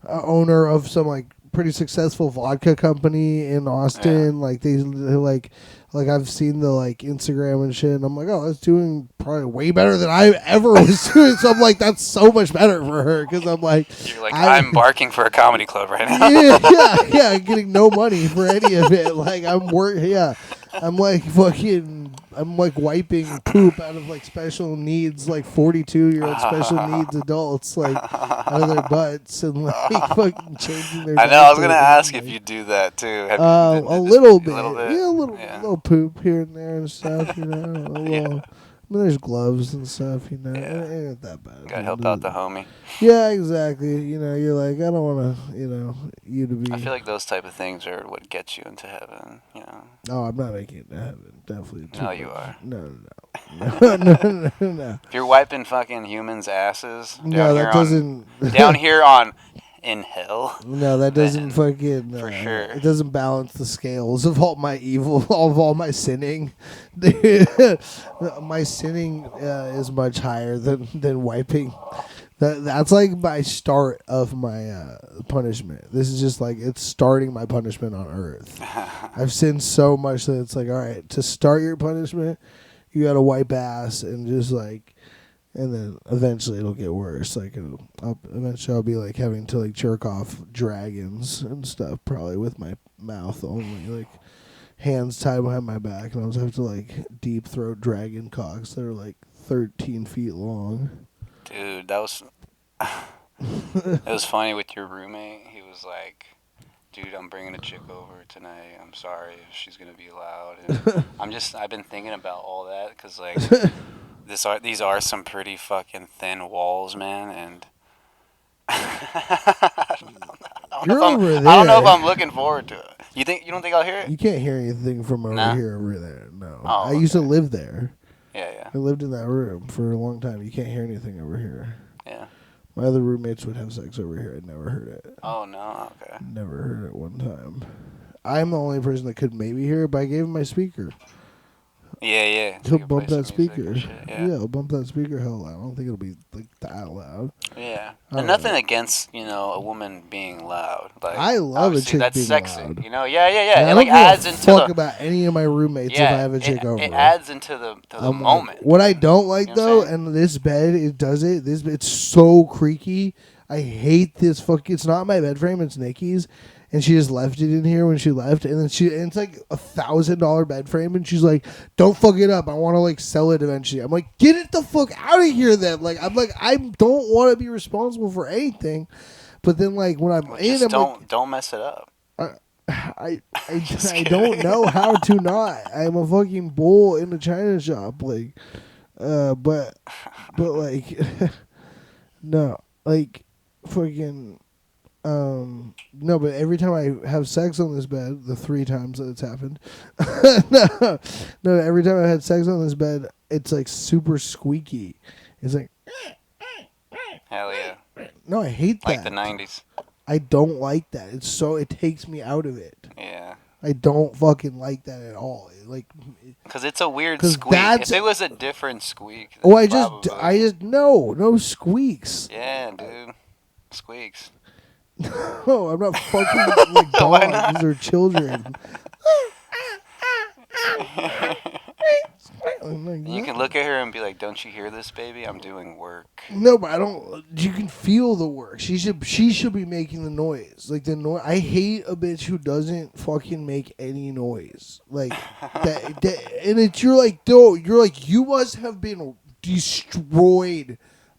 owner of some like pretty successful vodka company in Austin. Yeah. Like they like I've seen the like Instagram and shit, and I'm like, oh, that's doing probably way better than I ever was doing. So I'm like, that's so much better for her because I'm like, you're like, I'm barking for a comedy club right now. yeah, getting no money for any of it. Like I'm like fucking. I'm like wiping poop out of like special needs, like 42-year-old special needs adults, like out of their butts and like fucking changing their. I know. I was gonna ask if you do that too. A little bit, yeah, a little poop here and there and stuff, you know. I mean, there's gloves and stuff, you know. It ain't that bad. Gotta help out the homie. Yeah, exactly. You know, you're like, I don't want to, you to be. I feel like those type of things are what gets you into heaven, you know. Oh, I'm not making it to heaven. Definitely. No, you are. No. If you're wiping fucking humans' asses down here on in hell. No, that doesn't fucking for sure. It doesn't balance the scales of all my evil, of all my sinning. Dude, my sinning is much higher than wiping. That's like my start of my punishment. This is just like it's starting my punishment on earth. I've sinned so much that it's like, all right, to start your punishment, you got to wipe ass and just like. And then eventually it'll get worse. Like eventually I'll be like having to like jerk off dragons and stuff, probably with my mouth only, like hands tied behind my back, and I'll just have to like deep throat dragon cocks that are like 13 feet long. Dude, that was it was funny with your roommate. He was like, dude, I'm bringing a chick over tonight. I'm sorry if she's gonna be loud. And I've been thinking about all that because like. These are some pretty fucking thin walls, man, and I don't know if I'm looking forward to it. You don't think I'll hear it? You can't hear anything from over there. No. Oh, I used to live there. Yeah. I lived in that room for a long time. You can't hear anything over here. Yeah. My other roommates would have sex over here. I never heard it. Oh no, okay. Never heard it one time. I'm the only person that could maybe hear it, but I gave him my speaker. Yeah. He'll bump that some music speaker. and shit, Yeah, he'll bump that speaker hell loud. I don't think it'll be like that loud. Yeah. I And don't nothing know. against, a woman being loud. Like, I love a obviously chick that's being sexy. loud. Yeah. And It I like don't adds give a into fuck the about any of my roommates if I have a chick over. It adds into the I'm moment. Like, what I don't like You know what though, I'm saying? and this bed it does it. It's so creaky. I hate this fucking. It's not my bed frame. It's Nikki's, and she just left it in here when she left. And then and it's like $1,000 bed frame, and she's like, "Don't fuck it up. I want to like sell it eventually." I'm like, "Get it the fuck out of here, then." Like I don't want to be responsible for anything. But then like when I'm Well, in, just I'm don't mess it up. I Just I kidding. don't know how to not. I'm a fucking bull in a china shop, like, but like, no, like, fucking, no. But every time I have sex on this bed, the 3 times that it's happened, no, every time I had sex on this bed, it's like super squeaky. It's like, Hell yeah. no, I hate that. Like the 90s. I don't like that. It takes me out of it. Yeah. I don't fucking like that at all. Because it's a weird 'Cause squeak. that's- If it was a different squeak. Oh, then I just probably- no squeaks. Yeah, dude. Squeaks. No, I'm not fucking like Why dogs not? or children. I'm like, You no. can look at her and be like, "Don't you hear this, baby? I'm doing work." No, but I don't. You can feel the work. She should be making the noise. Like the noise. I hate a bitch who doesn't fucking make any noise. Like that and it's you're like, you must have been destroyed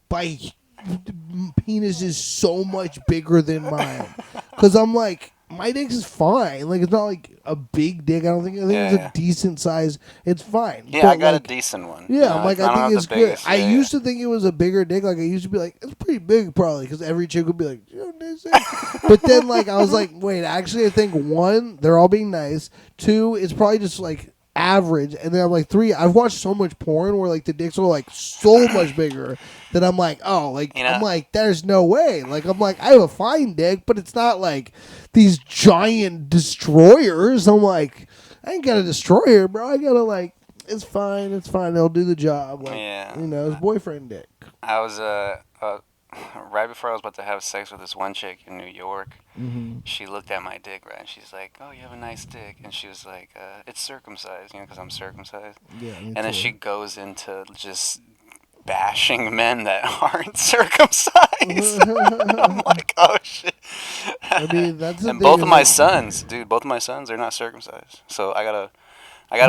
by penises so much bigger than mine. Because I'm like, my dick is fine. Like it's not like a big dick. I think it's Yeah. a decent size. It's fine. Yeah, But, I got like, a decent one. yeah, I'm like, I don't think have it's the good. biggest, I yeah, used to think it was a bigger dick. Like, I used to be like, it's pretty big, probably, because every chick would be like, "You know, this is-" But then, like, I was like, wait, actually, I think 1, they're all being nice. 2, it's probably just like average. And then I'm like, 3, I've watched so much porn where like the dicks are like so much bigger that I'm like, oh, like, You know- I'm like, there's no way. Like, I'm like, I have a fine dick, but it's not like these giant destroyers. I'm like, I ain't got a destroyer, bro. I gotta like, it's fine. They'll do the job. Like, Yeah. you know, his boyfriend dick. I was right before I was about to have sex with this one chick in New York. Mm-hmm. She looked at my dick, right? And she's like, "Oh, you have a nice dick," and she was like, "It's circumcised, because I'm circumcised." Yeah. And then she goes into just bashing men that aren't circumcised. I'm like, oh shit. I mean, that's the and thing both is, of my like- sons, dude, both of my sons, they're not circumcised. So I gotta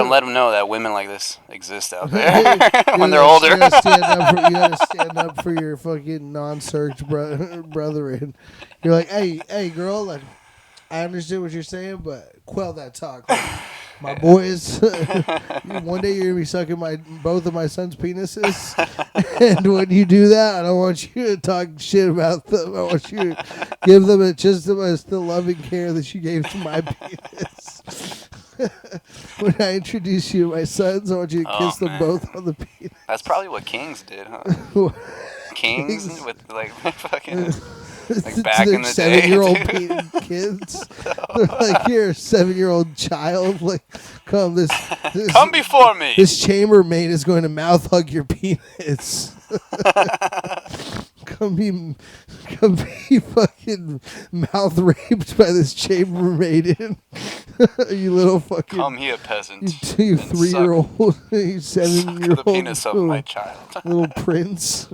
let them know that women like this exist out there when they're older. You gotta stand up for your fucking non-search brethren. You're like, hey, girl, like, I understand what you're saying, but quell that talk. Like, my boys, one day you're gonna be sucking both of my sons' penises, and when you do that, I don't want you to talk shit about them. I want you to give them just the loving care that you gave to my penis. When I introduce you to my sons, I want you to kiss them man. both on the penis. That's probably what kings did, huh? Kings with like fucking like back to in their the day, 7-year-old dude. kids. They're like, here, 7-year-old child, like, come this Come before me. This chambermaid is going to mouth hug your penis. Come be fucking mouth raped by this chambermaid. You little fucking. Come here, peasant. You and 3-year-old, you suck 7-year-old. the penis of my child. Little prince.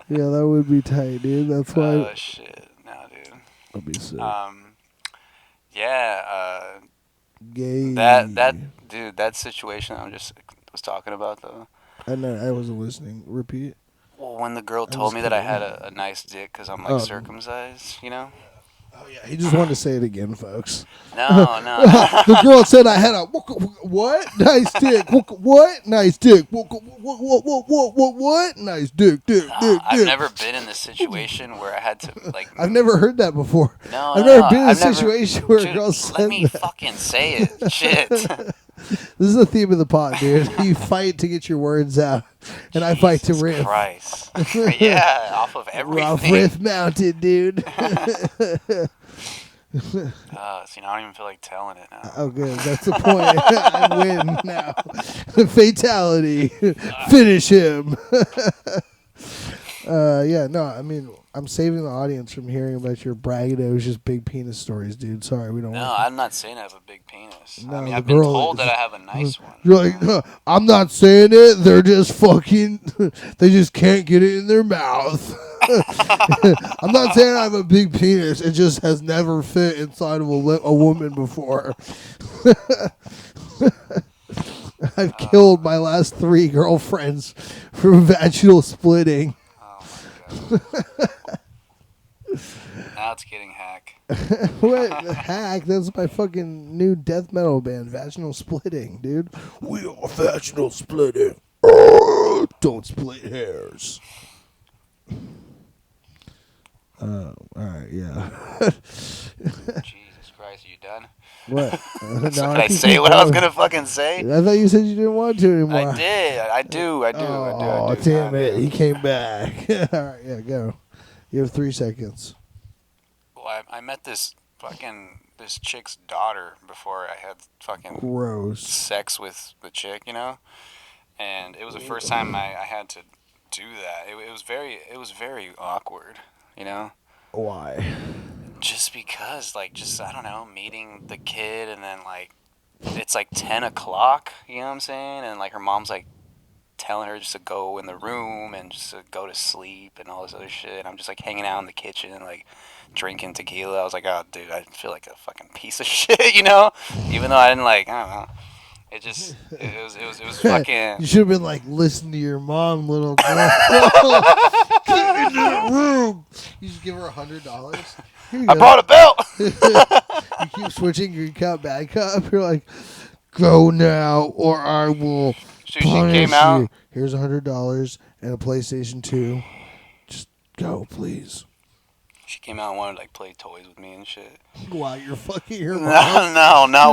Yeah, that would be tight, dude. That's why. Oh shit, no, dude. That'd be sick. Yeah. Gay. That dude, that situation I was talking about though. I know. I wasn't listening. Repeat. Well, when the girl I told was me that I kidding. had a nice dick because I'm like Oh. circumcised, Oh yeah, he just wanted to say it again, folks. No. The girl said I had a what? Nice dick. What? Nice dick. What? Nice dick. Dick. I've never been in this situation where I had to like. I've never heard that before. No, I've never been in a I've never- situation where a Dude, girl let said me that. fucking say it. Shit. This is the theme of the pod, dude. You fight to get your words out, and I fight to Jesus riff. Christ. Yeah, off of everything. Rough riff mounted, dude. See, now I don't even feel like telling it now. Oh, good. That's the point. I win now. Fatality. Finish him. Yeah, no, I mean, I'm saving the audience from hearing about your braggadocious big penis stories, dude. Sorry, we don't No, want I'm not saying I have a big penis. I No, mean, the I've been girl told is. that I have a nice one. You're like, no, I'm not saying it. They're just fucking. They just can't get it in their mouth. I'm not saying I have a big penis. It just has never fit inside of a woman before. I've killed my last 3 girlfriends from vaginal splitting. Oh my god. Now it's getting hack. What the heck? That's my fucking new death metal band, Vaginal Splitting, dude. We are vaginal splitting. Don't split hairs. All right, yeah. Jesus Christ, are you done? What? So No, did I say what I was gonna fucking say? I thought you said you didn't want to anymore. I did. I do. Oh, damn it. He came back. All right, yeah, go. You have 3 seconds. Well, I met this chick's daughter before I had fucking Gross. sex with the chick, you know? And it was the first time I had to do that. It was very awkward, you know? Why? Just because, like, I don't know, meeting the kid and then, like, it's like 10 o'clock, you know what I'm saying? And, like, her mom's, like, telling her just to go in the room and just to go to sleep and all this other shit. And I'm just, like, hanging out in the kitchen and, like, drinking tequila. I was like, oh, dude, I feel like a fucking piece of shit, you know? Even though I didn't, like, I don't know. It was fucking. You should have been like, listen to your mom, little girl. Get into the room. You just give her $100. I brought a belt. You keep switching good cop, bad cop. You're like, go now, or I will She punish came out. you. Here's $100 and a PlayStation 2. Just go, please. She came out and wanted to, like, play toys with me and shit. Wow, you're fucking your mom. No.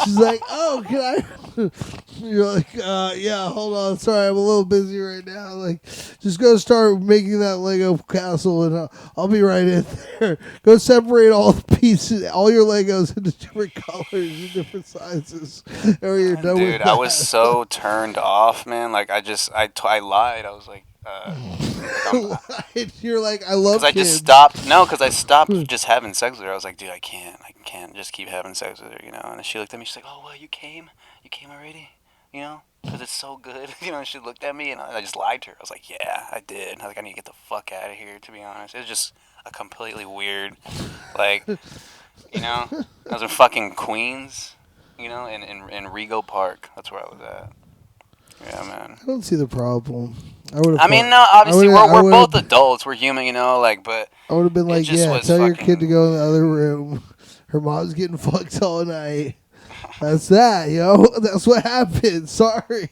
She's like, oh, can I? You're like, yeah, hold on. Sorry, I'm a little busy right now. Like, just go start making that Lego castle, and I'll be right in there. Go separate all the pieces, all your Legos into different colors and different sizes, or you're done with Dude, that. I was so turned off, man. Like, I lied. I was like, You're like, I love because kids. I stopped just having sex with her. I was like, dude, I can't just keep having sex with her, you know. And she looked at me, she's like, oh, well, you came already, you know, because it's so good, you know. And she looked at me, and I just lied to her. I was like, yeah, I did. I was like, I need to get the fuck out of here, to be honest. It was just a completely weird, like, you know, I was in fucking Queens, you know, in Rego Park. That's where I was at. Yeah, man. I don't see the problem. I mean, no, obviously we're both adults. We're human, you know, like, but I would have been like, yeah, tell your kid to go in the other room. Her mom's getting fucked all night. That's that, yo. That's what happened. Sorry,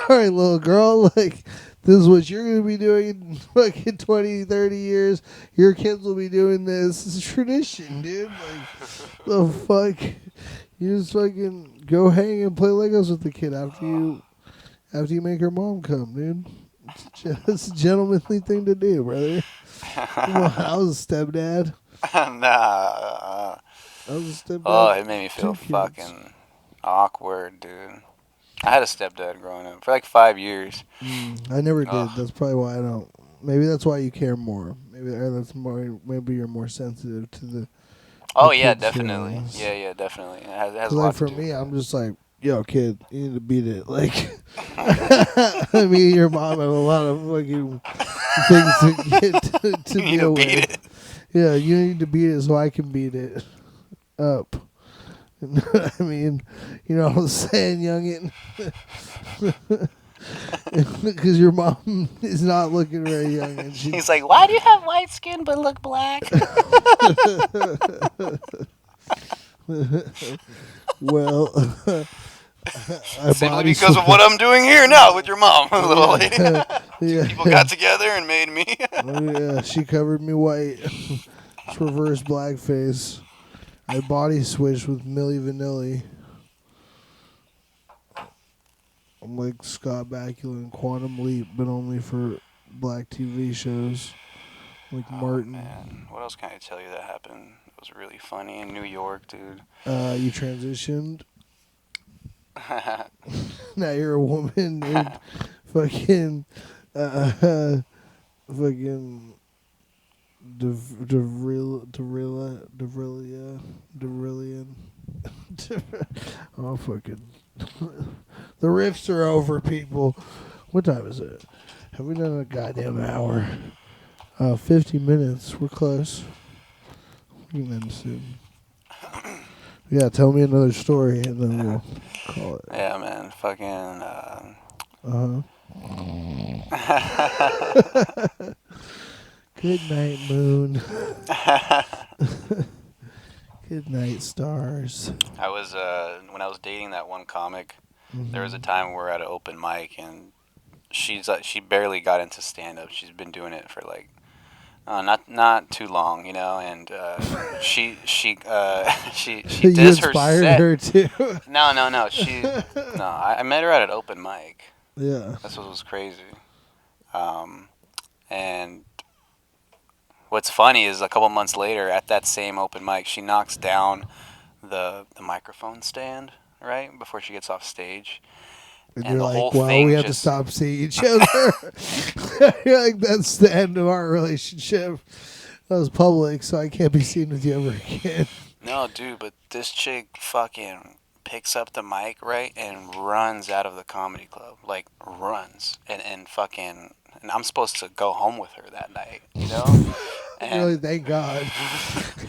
little girl. Like, this is what you're going to be doing in fucking 20, 30 years. Your kids will be doing this. It's a tradition, dude. Like, the fuck? You just fucking go hang and play Legos with the kid after you make her mom come, dude. It's a gentlemanly thing to do, brother. Come on, I was a stepdad. Nah. I was a stepdad. Oh, it made me feel fucking awkward, dude. I had a stepdad growing up for like 5 years. I never did. That's probably why I don't. Maybe that's why you care more. Maybe that's more. Maybe you're more sensitive to the. Oh yeah, definitely. Yeah, definitely. It has a lot for to do me, with I'm just like, yo, kid, you need to beat it. Like, me and your mom have a lot of fucking things to get to you deal need to beat with. it. Yeah, you need to beat it so I can beat it up. You know what I mean? You know what I'm saying, youngin'? Because your mom is not looking very young. And He's like, why do you have white skin but look black? Well, simply because of what I'm doing here now with your mom, little lady. People got together and made me. Yeah, she covered me white. It's reverse blackface. I body switched with Milli Vanilli. I'm like Scott Bakula in Quantum Leap, but only for black TV shows. Like Martin. Man. What else can I tell you that happened? It was really funny in New York, dude. You transitioned. Now you're a woman named fucking fucking Devrillian. Oh fucking the riffs are over, people. What time is it? Have we done a goddamn hour? 50 minutes. We're close. We can end soon. Yeah, tell me another story and then we'll call it. Yeah, man. Fucking. Good night, moon. Good night, stars. I was when I was dating that one comic. Mm-hmm. There was a time we were at an open mic, and she barely got into stand up. She's been doing it for like not too long, you know. And she You does her inspired set. her too. No. I met her at an open mic. Yeah. That's what was crazy. And what's funny is a couple months later at that same open mic, she knocks down the microphone stand right before she gets off stage. And And you're the like, whole well, thing we have to just- stop seeing each other. You're like, that's the end of our relationship. That was public, so I can't be seen with you ever again. No, dude, but this chick fucking picks up the mic, right, and runs out of the comedy club. Like, runs. And fucking... And I'm supposed to go home with her that night, you know? You're like, thank God.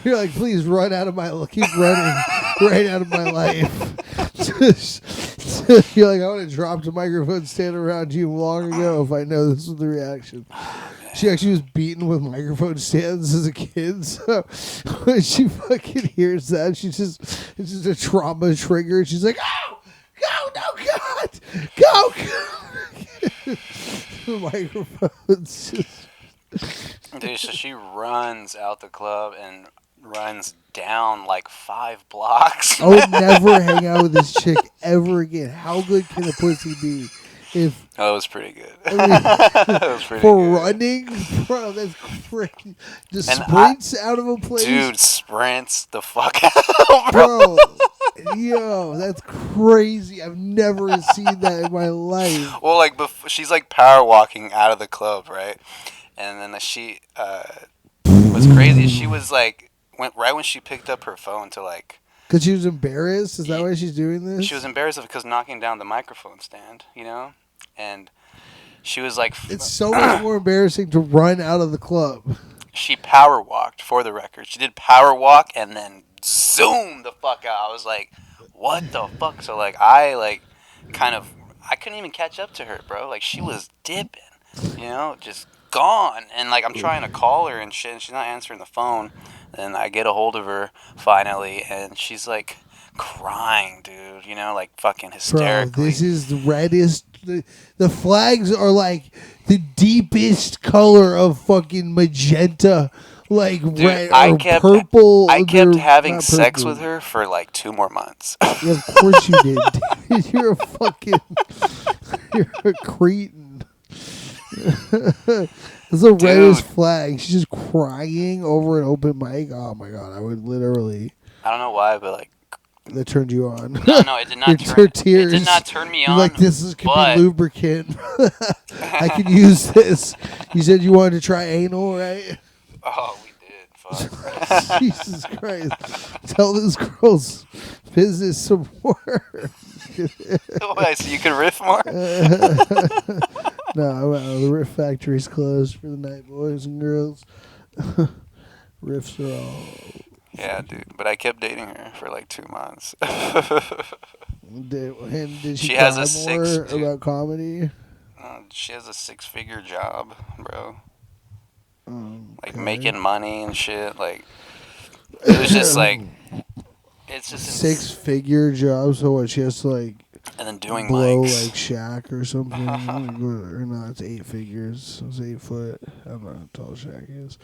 You're like, please run out of my... Keep running right out of my life. You're like, I would have dropped a microphone stand around you long ago if I know this was the reaction. She actually was beaten with microphone stands as a kid, so when she fucking hears that, it's just a trauma trigger. She's like, "Oh, go, no, God, go." The microphone's just... Dude, so she runs out the club and runs down like 5 blocks. I would never hang out with this chick ever again. How good can a pussy be? If Oh, it was pretty good. I mean, It was pretty for good. running, bro, that's crazy. Just And sprints out of a place, Dude, sprints the fuck out, bro. bro. Yo, that's crazy. I've never seen that in my life. Well, like, she's like power walking out of the club, right? And then what's crazy is she was like, right when she picked up her phone to like, Because she was embarrassed? Is that why she's doing this? she was embarrassed because knocking down the microphone stand, you know? And she was like... It's so much more embarrassing to run out of the club. She power walked, for the record. She did power walk and then zoom the fuck out. I was like, what the fuck? So, like, I couldn't even catch up to her, bro. Like, she was dipping, you know, just gone. And, like, I'm trying to call her and shit, and she's not answering the phone. And I get a hold of her, finally, and she's, like, crying, dude, you know, like, fucking hysterically. Bro, this is the reddest. The flags are, like, the deepest color of fucking magenta. Like, Dude, red or purple. I kept They're having not sex purple. with her for, like, 2 more months. Yeah, of course you did. Dude. You're a fucking... You're a cretin. It's the reddest flag. She's just crying over an open mic. Oh, my God. I would literally... I don't know why, but, like... That turned you on. No, it did not Her tears. It did not turn me You're on. like, this could but... be lubricant. I could use this. You said you wanted to try anal, right? Oh, we did. Fuck. Jesus Christ. Tell this girl's business some more. Wait, so you can riff more? No, the Riff Factory's closed for the night, boys and girls. Riffs are all... Yeah, dude. But I kept dating her for like 2 months. Did she She cry has a more 6, dude. about comedy? She has a 6-figure job, bro. Like Okay. making money and shit. Like, it was just like, it's just 6-figure job, so what, she has to like and then doing blow like like Shaq or something? Or no, it's 8 figures. It's 8 foot. I don't know how tall Shaq is.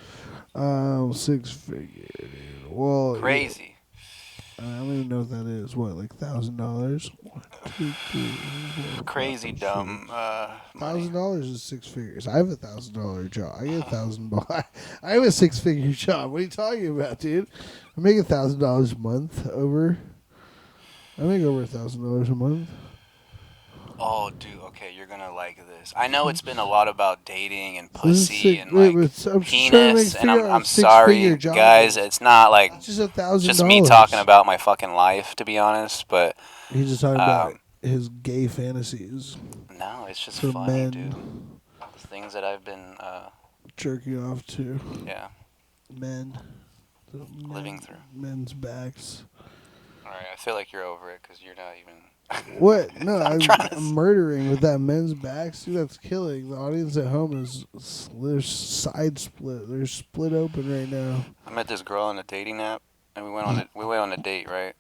6 figure, dude. Well, crazy. I don't even know what that is. What, like $1,000? 1, 2, 3, 4, Crazy 5, dumb money. $1,000 is 6 figures. I have $1,000 job. I get $1,000. I have a 6-figure job. What are you talking about, dude? I make $1,000 a month over. I make over $1,000 a month. Oh, dude. Okay, you're gonna like this. I know it's been a lot about dating and So this is pussy sick. and Wait, like but I'm just trying to penis, and figure out I'm what a 6-figure sorry, job guys. is. It's not like It's just $1,000. just me talking about my fucking life, to be honest. But He's just talking about his gay fantasies no, it's just for funny, men dude. The things that I've been, jerking off to. yeah, Men. living through. Men's backs. All right, I feel like you're over it because you're not even. What? No, I'm murdering with that men's backs. Dude, that's killing. The audience at home they're side split. They're split open right now. I met this girl on a dating app, and we went on a date, right?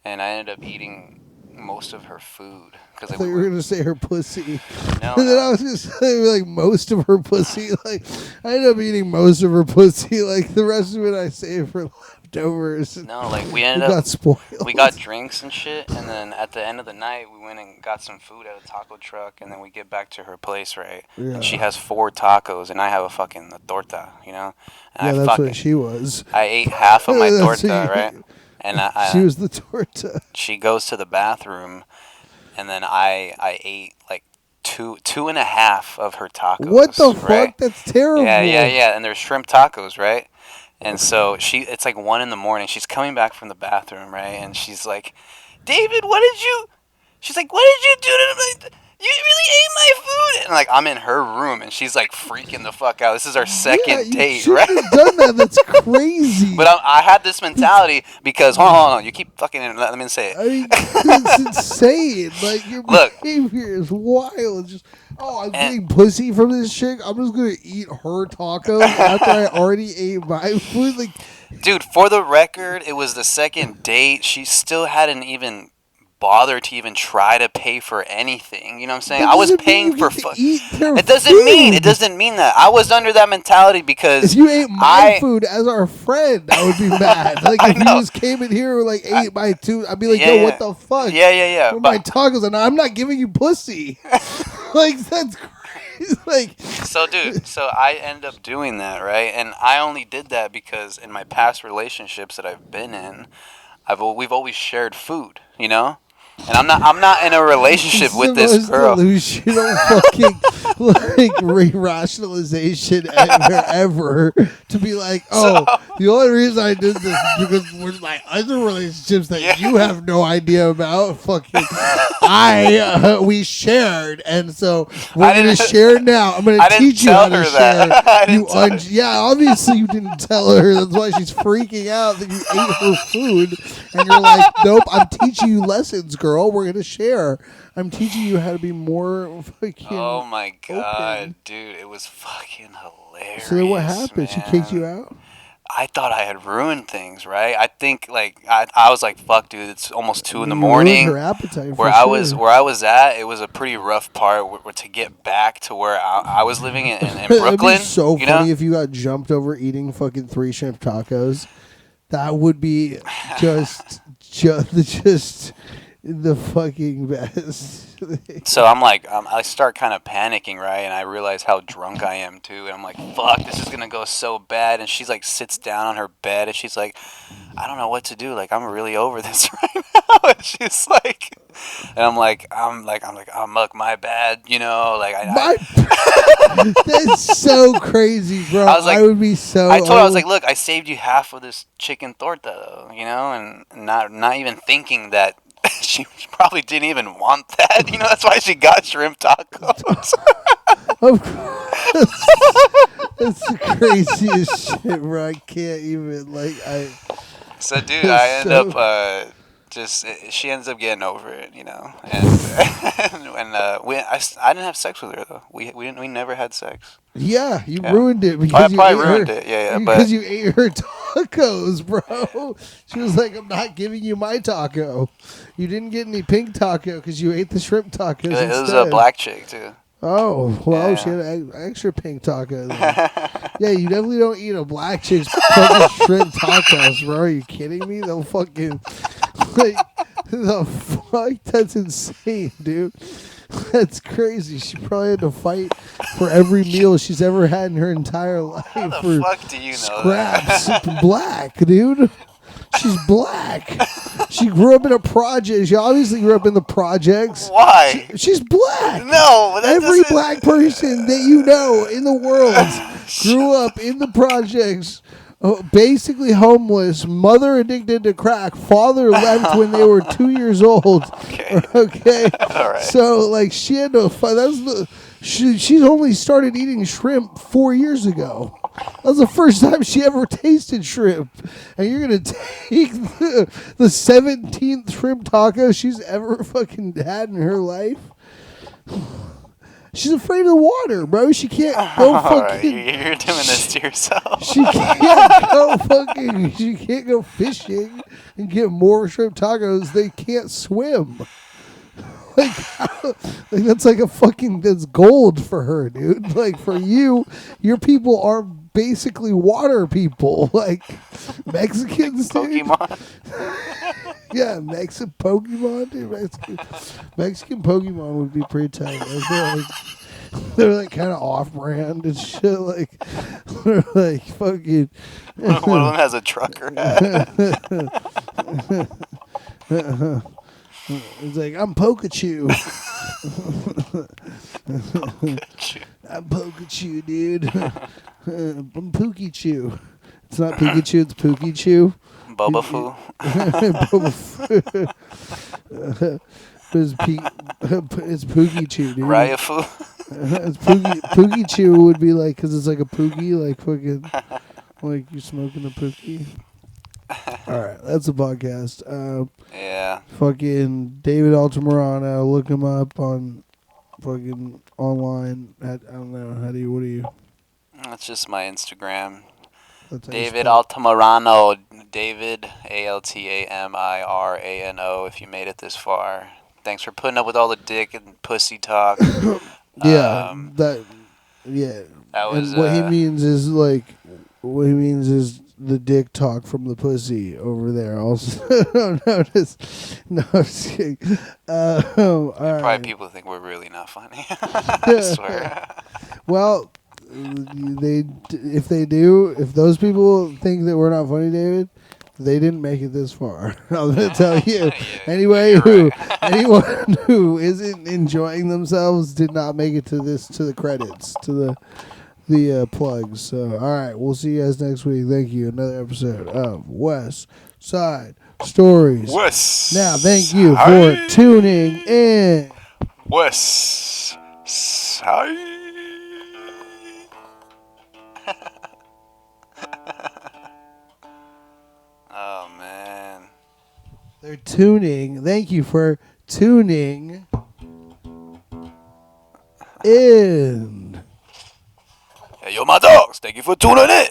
And I ended up eating most of her food because I thought you were gonna say her pussy. No, and then I was gonna say like most of her pussy. Like I ended up eating most of her pussy. Like the rest of it, I saved for leftovers. No, like we got spoiled. We got drinks and shit, and then at the end of the night, we went and got some food at a taco truck, and then we get back to her place, right? Yeah. And she has 4 tacos, and I have a torta, you know? And that's what she was. I ate half of my torta, right? And she was the torta. She goes to the bathroom, and then I ate like two and a half of her tacos. What the right? fuck? That's terrible. Yeah. And there's shrimp tacos, right? And so it's like 1 a.m. She's coming back from the bathroom, right? And she's like, David, she's like, what did you do to my, you really ate my food? And like, I'm in her room, and she's like freaking the fuck out. This is our second date, right? You shouldn't have done that. That's crazy. But I had this mentality because, hold on, you keep fucking, let me say it. I mean, it's insane. Like, your behavior is wild. Just, I'm getting pussy from this chick. I'm just going to eat her tacos after I already ate my food. Like, dude, for the record, it was the second date. She still hadn't even bothered to even try to pay for anything. You know what I'm saying? I was paying for food. It doesn't mean that. I was under that mentality because if you ate my food as our friend, I would be mad. Like if you just came in here and like ate my food, I'd be like, yo, what the fuck? Yeah. But my tacos, and I'm not giving you pussy. Like that's crazy. Like so, dude. So I end up doing that, right? And I only did that because in my past relationships that I've been in, we've always shared food. You know. And I'm not in a relationship with this girl. Delusional fucking like rationalization ever to be like, the only reason I did this is because with my other relationships that you have no idea about, fucking we shared, and so we're gonna share now. I'm gonna teach you how to share. Yeah, obviously you didn't tell her. That's why she's freaking out that you ate her food, and you're like, nope, I'm teaching you lessons, girl. We're gonna share. I'm teaching you how to be more fucking. Oh my god, open. dude, it was fucking hilarious. So then what happened? Man. She kicked you out? I thought I had ruined things, right? I think like I was like, fuck, dude, it's almost 2 a.m. Her appetite. Where I was at, it was a pretty rough part to get back to where I was living in Brooklyn. It'd be so funny if you got jumped over eating fucking 3 shrimp tacos. That would be just the fucking best. So I'm like, I start kind of panicking, right? And I realize how drunk I am too. And I'm like, fuck, this is gonna go so bad. And she's like, sits down on her bed, and she's like, I don't know what to do. Like, I'm really over this right now. And she's like, and I'm like, oh, muck, my bad, you know, like that's so crazy, bro. I would be so. I told her, I was like, look, I saved you half of this chicken torta, you know, and not even thinking that. She probably didn't even want that, you know. That's why she got shrimp tacos. Of course, that's the craziest shit, bro. I can't even So, dude, I end up she ends up getting over it, you know, and I didn't have sex with her though. We never had sex. Yeah, you ruined it because I probably ruined it. Yeah, because you ate her tacos, bro. She was like, "I'm not giving you my taco." You didn't get any pink taco because you ate the shrimp tacos. It was a black chick too. Oh, well, Yeah. she had an extra pink taco then. Yeah, you definitely don't eat a black chick's fucking shrimp tacos, bro. Are you kidding me? They'll fucking... Like, the fuck? That's insane, dude. That's crazy. She probably had to fight for every meal she's ever had in her entire life. How the for fuck do you know scraps. that? Black, dude. She's black. She grew up in a project. She obviously grew up in the projects. Why? She's black. No, that Every doesn't- black person that you know in the world grew up in the projects, basically homeless, mother addicted to crack, father left when they were 2 years old. Okay. All right. So, like, she had to fight. She's only started eating shrimp 4 years ago. That was the first time she ever tasted shrimp. And you're going to take the 17th shrimp taco she's ever fucking had in her life? She's afraid of the water, bro. She can't go All right, fucking... you're doing this to yourself. She can't go fucking... She can't go fishing and get more shrimp tacos. They can't swim. Like that's like a fucking... That's gold for her, dude. Like, for you, your people are basically water people. Like, Mexicans, dude. Pokemon. Yeah, Mexican Pokemon, dude. Mexican Pokemon would be pretty tight. They're like kind of off-brand and shit. Like, they're like fucking. One of them has a trucker. It's like, I'm Pikachu. I'm Pikachu, dude. I'm Pikachu. It's not Pikachu, it's Pikachu. Boba Fu. It's Pookie-Chew, dude. Raya Fu. It's Pookie-Chew would be like, because it's like a Pookie, like fucking, like you're smoking a Pookie. All right, that's a podcast. Yeah. Fucking David Altamirano, look him up on fucking online. I don't know, what are you? That's just my Instagram. That's how you David spell it. Altamirano. David, Altamirano, if you made it this far. Thanks for putting up with all the dick and pussy talk. Yeah, That was, and what he means is the dick talk from the pussy over there. Also, no, I'm just kidding. All probably right. people think we're really not funny. I swear. Well, if those people think that we're not funny, David, they didn't make it this far. I'm gonna tell you. Anyone who isn't enjoying themselves did not make it to the credits, to the plugs. So, all right, we'll see you guys next week. Thank you. Another episode of West Side Stories. Now, thank you for tuning in. West Side. Oh, man. They're tuning. Thank you for tuning in. Hey, yo, my dogs. Thank you for tuning in.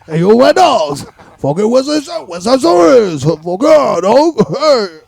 Hey, yo, my dogs. Fucking what's this? What's that? Fucking dog. Hey.